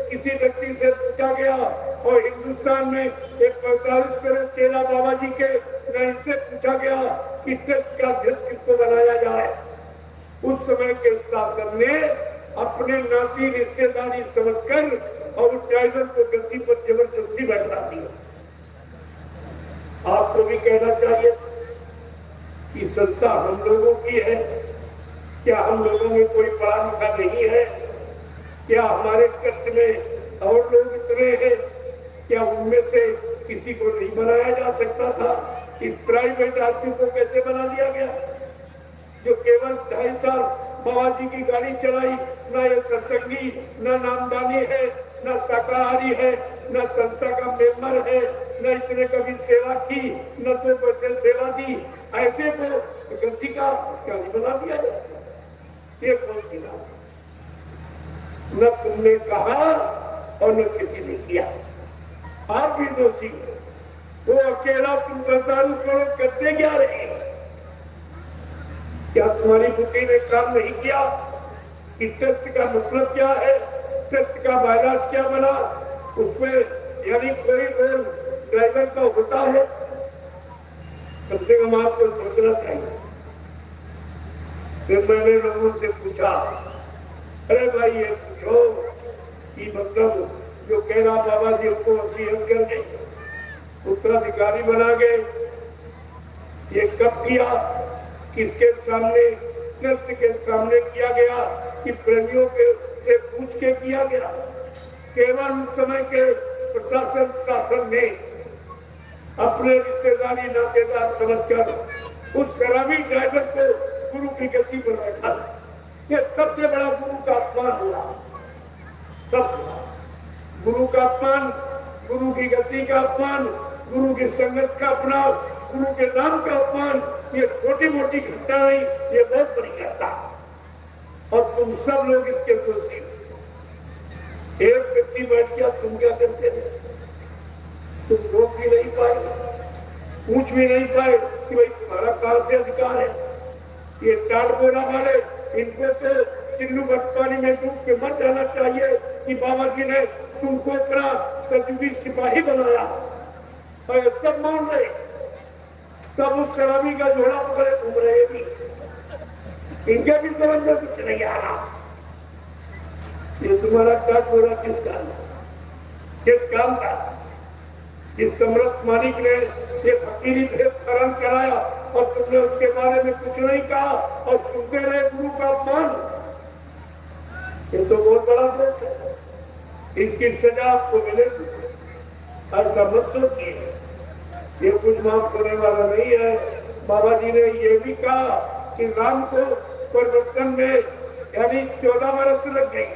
किसी व्यक्ति से पूछा गया, और हिंदुस्तान में एक 45 करोड़ चेला बाबा जी के, न इनसे पूछा गया कि ट्रस्ट का अध्यक्ष किसको बनाया जाए। उस समय के शासन ने अपने नाती रिश्तेदारी समझकर और उस ड्राइवर को गद्दी पर जबरदस्ती बैठा दिया। आपको भी कहना चाहिए कि संस्था हम लोगों की है। क्या हम लोगों में कोई पढ़ा लिखा नहीं है? क्या हमारे ट्रस्ट में और लोग इतने हैं? क्या उनमें से किसी को नहीं बनाया जा सकता था? इस प्राइवेट आदमी को कैसे बना दिया गया, जो केवल 2.5 साल बाबा जी की गाड़ी चलाई, न ये सत्संगी, न नामदानी है, न शाकाहारी है, न संस्था का मेंबर है, न इसने कभी सेवा की, न तो पैसे सेवा दी, ऐसे को गद्दी का बना दिया जाए? ये कौन सी बात? न तुमने कहा और न किसी ने किया। आप भी दोषी हो। वो अकेला तुम 45 करोड़ करते क्या रहे? क्या तुम्हारी बुद्धि ने काम नहीं किया कि ट्रस्ट का मतलब क्या है, ट्रस्ट का बायराज क्या बना, उसमें यानी कोई रोल ड्राइवर का होता है? कम से कम आपको सोचना चाहिए। फिर मैंने लोगों से पूछा, अरे भाई ये पूछो कि मतलब जो कह रहा बाबा जी को वसीयत कर दे, उत्तराधिकारी बना गए, ये कब किया, किसके सामने, ट्रस्ट के सामने किया गया कि प्रेमियों के से पूछ के किया गया? केवल उस समय के प्रशासन शासन ने अपने रिश्तेदारी नातेदार समझकर उस शराबी ड्राइवर को गुरु की गद्दी पर बैठा। ये सबसे बड़ा गुरु का अपमान हुआ। सब गुरु का अपमान, गुरु की गद्दी का अपमान, गुरु की संगत का अपमान, गुरु के नाम का अपमान, ये छोटी मोटी घटना नहीं, ये बहुत बड़ी घटना। और तुम सब लोग इसके दोषी हो। एक व्यक्ति बैठ गया, तुम क्या करते थे? तुम रोक भी नहीं पाए, पूछ भी नहीं पाए कि भाई तुम्हारा कहां से अधिकार है। ये टाट बोला वाले, इनको तो चिल्लू बटपानी में डूब के मर जाना चाहिए कि बाबा जी ने तुमको अपना सतयुगी सिपाही बनाया। और सब मान रहे, सब उस शराबी का झोला पकड़े घूम रहे भी, इनके भी समझ में कुछ नहीं आ रहा। ये तुम्हारा टाट बोला किस काम का? इस सम्राट मालिक ने ये फकीरी भेद धारण कराया और तुमने उसके बारे में कुछ नहीं कहा और सुनते रहे गुरु का अपमान। ये तो बहुत बड़ा दोष है। इसकी सजा आपको मिलेगी। ऐसा मत सोचिए, ये कुछ माफ होने वाला नहीं है। बाबा जी ने ये भी कहा कि राम को परिवर्तन में यानी 14 वर्ष लग गए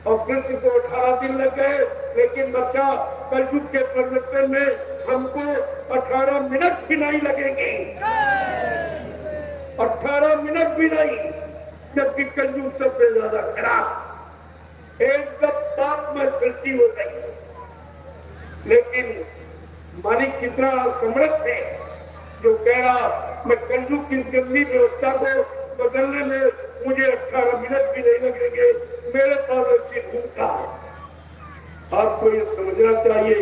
और कृष्ण को 18 दिन लग गए, लेकिन बच्चा कलयुग के परिवर्तन में हमको 18 मिनट भी नहीं लगेंगे, 18 मिनट भी नहीं, जबकि कलयुग सबसे ज्यादा खराब एकदम पाप में सृष्टि हो गई। लेकिन मालिक कितना समर्थ है जो कह रहा मैं कलयुग की गंदी व्यवस्था को बदलने में मुझे 18 मिनट भी नहीं लगेंगे, मेरे पास ऐसी भूमिका है। आपको ये समझना चाहिए,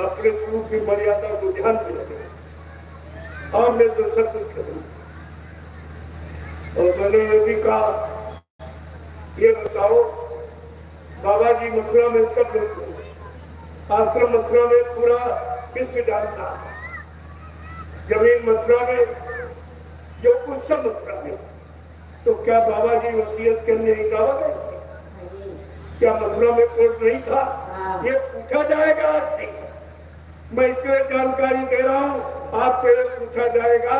अपने गुरु की मर्यादा को ध्यान में रखें। और मैं तो सब कुछ करूँ। और मैंने ये भी कहा, ये बताओ बाबा जी मथुरा में सब लोग, आश्रम मथुरा में पूरा विश्व जानता, जमीन मथुरा में, जो कुछ सब मथुरा में, तो क्या बाबा जी वसीयत करने इटावा गए थे? क्या मथुरा में कोर्ट नहीं था? ये पूछा जाएगा आपसे। मैं इसलिए जानकारी दे रहा हूँ, आपसे पूछा जाएगा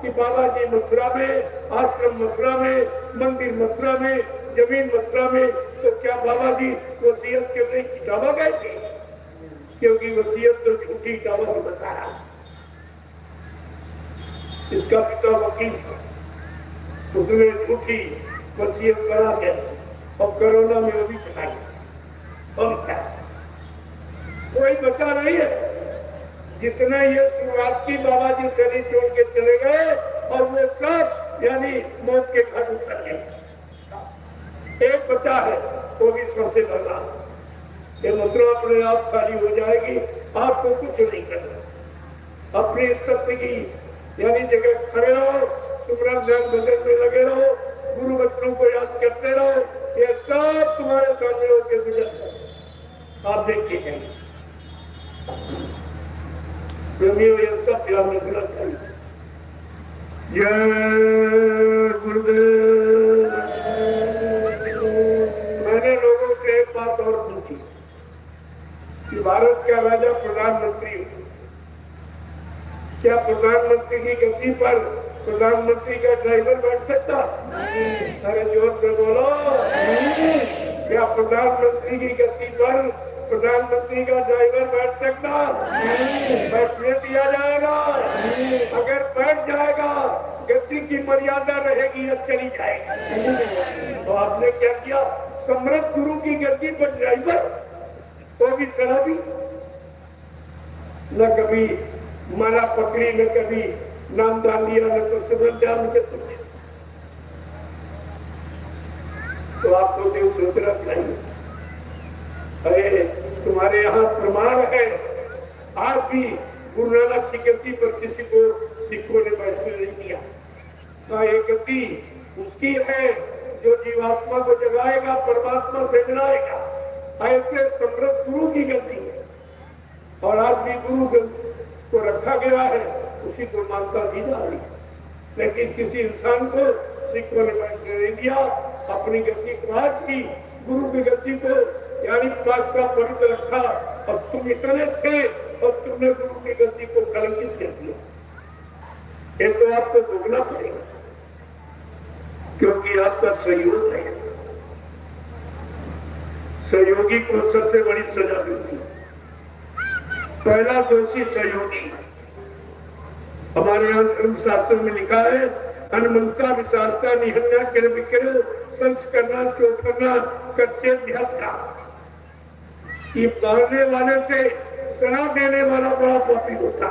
कि बाबा जी मथुरा में, आश्रम मथुरा में, मंदिर मथुरा में, जमीन मथुरा में, तो क्या बाबा जी वसीयत करने इटावा गए थे? क्योंकि वसीयत तो झूठी दावा में बता रहा। इसका पिता वकील था, उसने झूठी वसीयत करा के और कोरोना में वो भी चलाई। और क्या कोई बता नहीं है जिसने ये शुरुआत की, बाबा जी शरीर छोड़ के चले गए और वो सब यानी मौत के घाट उतर गए। एक बचा है, वो भी सबसे बड़ा। ये मथुरा अपने आप खाली हो जाएगी, आपको कुछ नहीं करना। अपनी सत्य की यानी जगह खड़े रहो, सुमरन ध्यान भजन में लगे रहो, गुरु बच्चों को याद करते रहो, ये सब तुम्हारे सामने होकर गुजर आप देखते हैं। प्रेमियों, ये सब ध्यान रखना चाहिए। जय गुरुदेव। मैंने लोगों से एक बात और पूछी कि भारत का राजा प्रधानमंत्री हो, क्या प्रधानमंत्री की गद्दी पर प्रधानमंत्री का ड्राइवर बैठ सकता? अरे जोर से बोलो। क्या प्रधानमंत्री की गद्दी पर प्रधानमंत्री का ड्राइवर बैठ सकता? बैठने दिया जाएगा? अगर बैठ जाएगा, गद्दी की मर्यादा रहेगी या चली जाएगी। तो आपने क्या किया? समर्थ गुरु की गद्दी पर ड्राइवर, वो भी शराबी, न कभी माला पकड़ी, न कभी नाम दान दिया, न तो सुबह जान के कुछ। तो आपको जो सोचना चाहिए, अरे तुम्हारे यहाँ प्रमाण है, आज भी गुरु नानक की गद्दी पर किसी को सिखों ने बैठने नहीं दिया। हाँ, ये गद्दी उसकी है जो जीवात्मा को जगाएगा, परमात्मा से मिलाएगा। ऐसे समृद्ध गुरु की गद्दी है और आज भी गुरु को रखा गया है, उसी को मानता दी जा रही है। लेकिन किसी इंसान को सिखों ने बैठने नहीं दिया। अपनी गद्दी को आज भी गुरु की गद्दी को यानी पातशाह पवित्र रखा और तुम इतने थे और तुमने गुरु की गद्दी को कलंकित कर दिया। ये तो आपको भोगना पड़ेगा, क्योंकि आपका सहयोग है। सहयोगी को सबसे बड़ी सजा मिलती। पहला दोषी सहयोगी। हमारे यहाँ धर्म शास्त्र में लिखा है, अनुमंता विशालता निहन्या कर विक्रय संच करना चौकना कच्चे ध्यान का। ये पढ़ने वाले से सलाह देने वाला बड़ा पापी होता,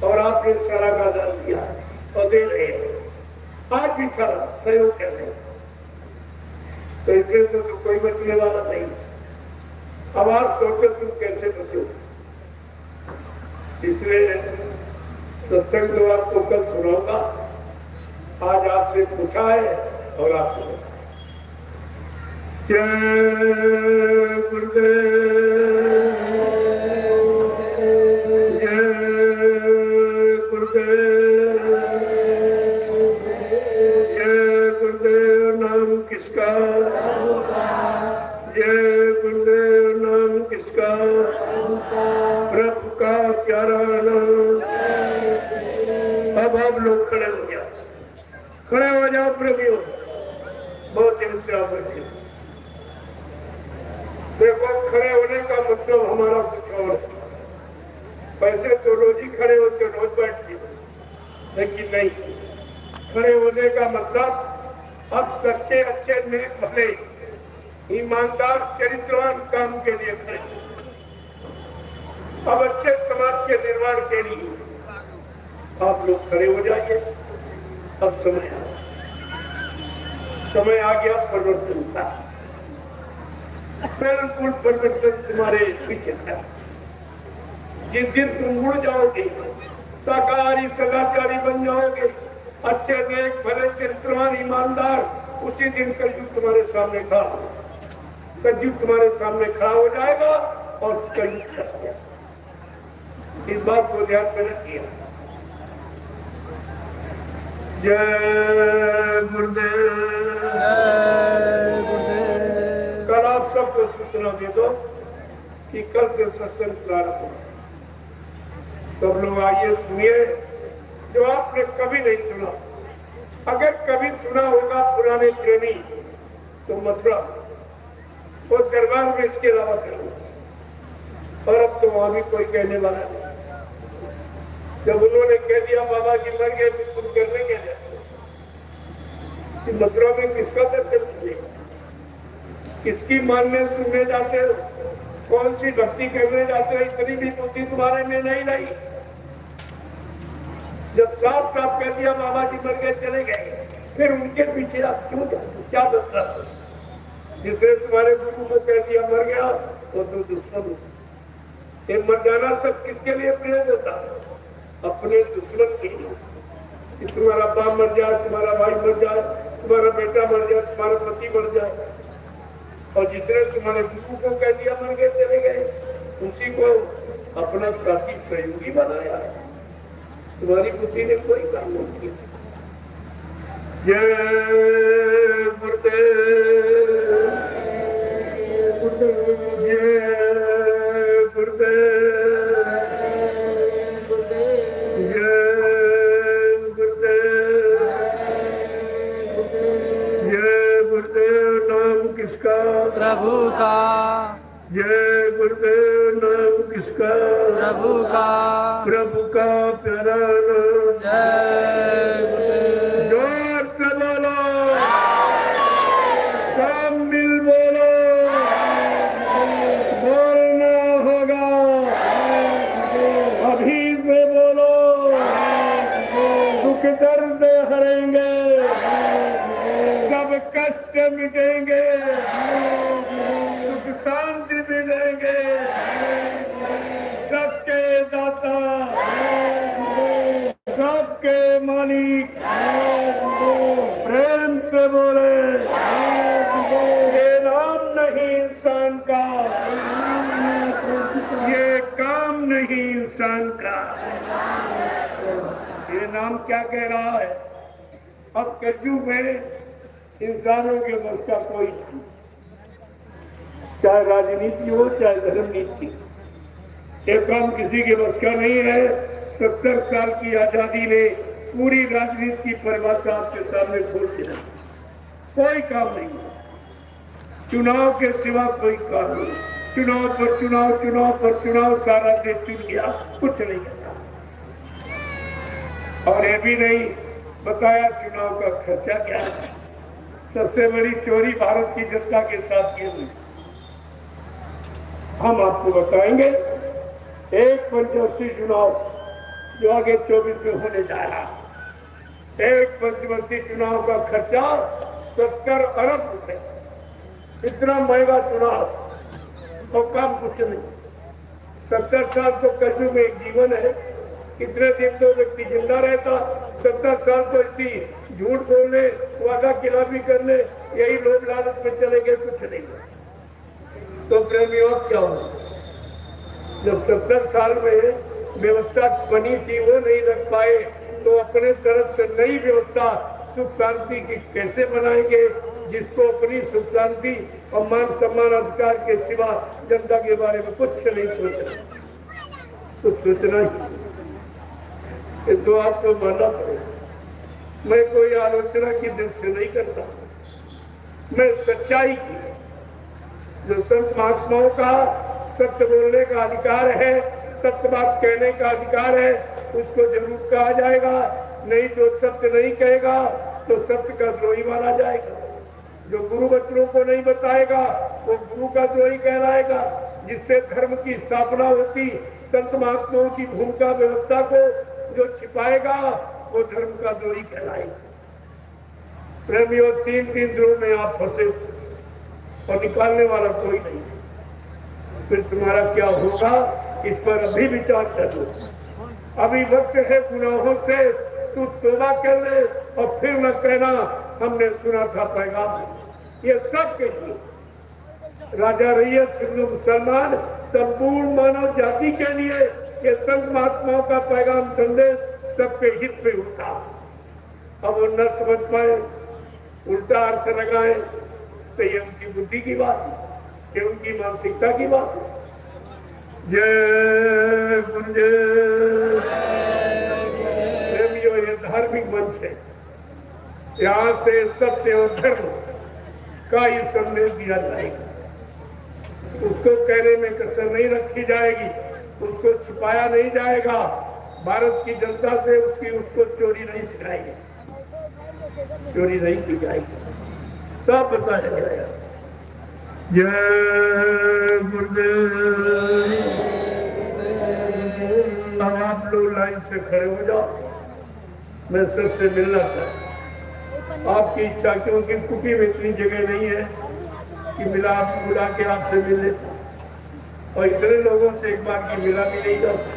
और आपने सलाह का दान दिया और दे रहे हैं, आज भी सलाह सहयोग कर रहे हैं। तो इसलिए तो कोई बचने वाला नहीं। अब आप सोचो तुम कैसे बचो। इसलिए सत्संग तो आपको कल सुनाऊंगा, आज आपसे पूछा है और आपको जय गुरुदेव, जय गुरुदेव, जय गुरुदेव। नाम किसका? अब आप लोग खड़े हो जाओ, खड़े हो जाओ प्रभु, बहुत इंतजार करते। देखो खड़े होने का मतलब हमारा कुछ और है। वैसे तो रोज ही खड़े होते, रोज बैठते, लेकिन नहीं, खड़े होने का मतलब अब सच्चे अच्छे नेक भले ईमानदार चरित्रवान काम के लिए खड़े, अब अच्छे समाज के निर्माण के लिए आप लोग खड़े हो जाइए। अब समय आ गया परिवर्तन का, बिल्कुल परिवर्तन तुम्हारे पीछे था। जिस दिन तुम मुड़ जाओगे, शाकाहारी सदाचारी बन जाओगे, अच्छे नेक भले चरित्रवान ईमानदार, उसी दिन कलयुग तुम्हारे सामने खड़ा, सतयुग तुम्हारे सामने खड़ा हो जाएगा और कलयुग खड़ा हो जाएगा। इस बात को ध्यान में रखिए। जय गुरुदेव। कल आप सबको सूचना दे दो कि कल से सत्संग प्रारंभ होगा। सब लोग आइए, सुनिए जो आपने कभी नहीं सुना। अगर कभी सुना होगा पुराने प्रेमी तो मथुरा वो दरबार में इसके अलावा करो, और अब तो वहां भी कोई कहने वाला नहीं। जब उन्होंने कह दिया बाबा जी मर गए तो तुम करने के लिए कि मथुरा में किसका दर्शन कीजिएगा, किसकी मानने सुनने जाते हो, कौन सी भक्ति करने जाते हो, इतनी भी बुद्धि तुम्हारे में नहीं रही। जब साफ साफ कह दिया बाबा जी मर गए चले गए, फिर उनके पीछे आप क्यों जाते, क्या दर्शा? जिसने तुम्हारे गुरु को कह दिया मर गया वो तो दुश्मन हो। ये मर जाना सब किसके लिए प्रेम होता है? अपने दुश्मन के लिए। कि तुम्हारा बाप मर जाए, तुम्हारा भाई मर जाए, तुम्हारा बेटा मर जाए, तुम्हारा पति मर जाए, और जिसने तुम्हारे गुरु को कह दिया मर गए चले गए, उसी को अपना साथी सहयोगी बनाया। तुम्हारी बुद्धि ने कोई काम नहीं किया। जय गुरुदेव, जय गुरुदेव, किसका? प्रभु का। जय गुरुदेव। नाम किसका? प्रभु का। प्रभु का प्यारा नाम। जय गुरुदेव। जोर से बोलो, सब मिल बोलो, बोलना होगा, अभी से बोलो, दुख दर्द हरेंगे, सब कष्ट मिटेंगे, सुख शांति मिलेंगे, सबके दाता, सबके मालिक, प्रेम से बोले, ये नाम नहीं इंसान का, ये काम नहीं इंसान का। ये नाम क्या कह रहा है? अब कलयुग में इंसानों के बस का कोई नहीं, चाहे राजनीति हो चाहे धर्म नीति, ये काम किसी के बस का नहीं है। 70 साल की आजादी ने पूरी राजनीति की परिभाषा आपके सामने खोल दिया। कोई काम नहीं, चुनाव के सिवा कोई काम नहीं। चुनाव पर चुनाव, चुनाव पर चुनाव, सारा देश चुन गया, कुछ नहीं करता। और ये भी नहीं बताया चुनाव का खर्चा क्या है। सबसे बड़ी चोरी भारत की जनता के साथ की हुई, हम आपको बताएंगे। एक पंचवर्षीय चुनाव जो आगे 24 में होने जा रहा, एक पंचवर्षीय चुनाव का खर्चा 70 अरब रुपए। इतना महंगा चुनाव और काम कुछ नहीं। 70 साल तो कलयुग में एक जीवन है। कितने दिन तो व्यक्ति जिंदा रहता, 70 साल तो इसी झूठ बोलने, वादा खिलाफी करने, यही लोग लालच में चले गए, कुछ नहीं। तो प्रेमियों क्या हो, जब 70 साल में व्यवस्था बनी थी वो नहीं रख पाए, तो अपने तरफ से नई व्यवस्था सुख शांति की कैसे बनाएंगे, जिसको अपनी सुख शांति और मान सम्मान अधिकार के सिवा जनता के बारे में कुछ नहीं सोचना, कुछ सोचना ही। ये तो आपको मानना पड़ेगा। मैं कोई आलोचना की दृष्टि नहीं करता, मैं सच्चाई की, जो संत महात्माओं का सत्य बोलने का अधिकार है, सत्य बात कहने का अधिकार है, उसको जरूर कहा जाएगा। नहीं जो सत्य नहीं कहेगा तो सत्य का द्रोही माना जाएगा। जो गुरु बच्चों को नहीं बताएगा वो गुरु का द्रोही कहलाएगा। जिससे धर्म की स्थापना होती, संत महात्माओं की भूमिका व्यवस्था को जो छिपाएगा वो धर्म का द्रोही कहलाएगा। प्रेमियों, तीन द्रोह में आप फंसे और निकालने वाला कोई नहीं। फिर तुम्हारा क्या होगा इस पर अभी विचार कर लो। अभी वक्त है गुनाहों से तू तौबा कर ले और फिर न कहना हमने सुना था पैगाम। ये सब के लिए राजा रैयत, हिंदू मुसलमान, संपूर्ण मानव जाति के लिए ये संत महात्माओं का पैगाम संदेश सबके हित में होता। अब वो न समझ पाए, उल्टा अर्थ लगाए तो ये उनकी बुद्धि की बात है, ये उनकी मानसिकता की बात है। जय गुरुदेव। प्रेमियों, ये धार्मिक मंच है, यहाँ से सत्य और धर्म का ही संदेश दिया जाएगा। उसको कहने में कसर नहीं रखी जाएगी, उसको छिपाया नहीं जाएगा। भारत की जनता से उसको चोरी नहीं सिखाएगी, चोरी नहीं की जाएगी, सब बताया जाएगा। जय गुरुदेव। अब आप लोग लाइन से खड़े हो जाओ, मैं सबसे मिलना चाहता। आपकी इच्छा, क्योंकि कुटी में इतनी जगह नहीं है कि बुला के आपसे मिल लेता, और इतने लोगों से एक बार की मिला भी नहीं जाता।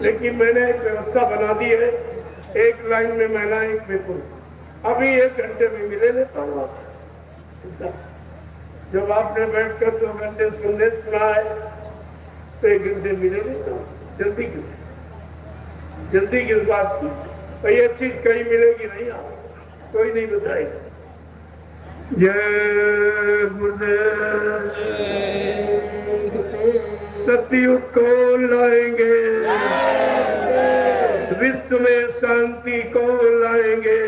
लेकिन मैंने एक व्यवस्था बना दी है, एक लाइन में महिला, एक में पुरुष। अभी 1 घंटे में मिले लेता हूँ आपको। जब आपने बैठकर 2 घंटे संदेश सुना है तो 1 घंटे मिले लेता हूँ। जल्दी किस बात की? और ये चीज कहीं मिलेगी नहीं, आप कोई नहीं बताएगा। जय गुरुदेव। सतयुग को लाएंगे, विश्व में शांति को लाएंगे,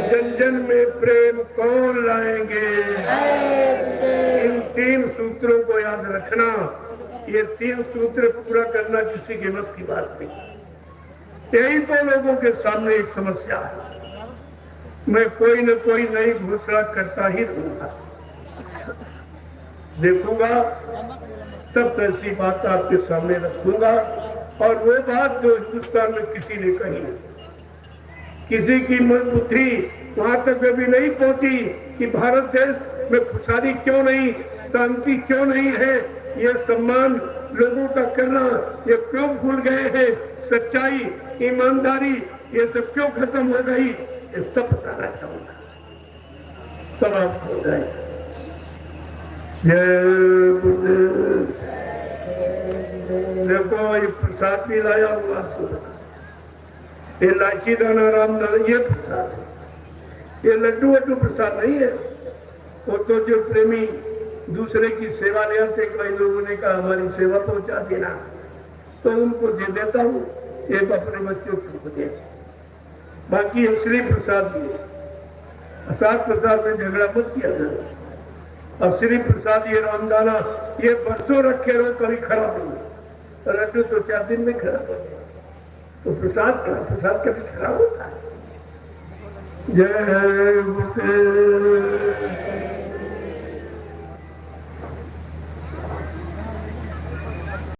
जन जन में प्रेम को लाएंगे। इन 3 सूत्रों को याद रखना। ये 3 सूत्र पूरा करना किसी के बस की बात नहीं। यही तो लोगों के सामने एक समस्या है। मैं कोई न कोई नई घोषणा करता ही रहूंगा, देखूंगा, तब ऐसी बात आपके सामने रखूंगा। और वो बात जो हिंदुस्तान में किसी ने कही नहीं, किसी की मन बुद्धि वहां तक भी नहीं पहुंची कि भारत देश में खुशहाली क्यों नहीं, शांति क्यों नहीं है, ये सम्मान लोगों का करना ये क्यों भूल गए हैं, सच्चाई, ईमानदारी ये सब क्यों खत्म हो गई, ये सब बताना चाहूंगा, तब आप हो जाए। जय गुरुदेव। देखो ये प्रसाद भी लाया हूँ आपको, ये इलायची दाना रामदाना, ये प्रसाद है, ये लड्डू वड्डू प्रसाद नहीं है। वो तो जो प्रेमी दूसरे की सेवा ले आते, कई लोगों ने कहा हमारी सेवा पहुंचा देना, तो उनको दे देता हूँ, एक अपने बच्चों को दे। बाकी असली प्रसाद भी है, असाद प्रसाद में झगड़ा मत किया करो। असली प्रसाद ये रामदाना, ये बरसों रखे रहो कभी खराब नहीं, लड्डू तो 4 दिन में खराब हो गया, तो प्रसाद कभी खराब होता है। जय गुरुदेव।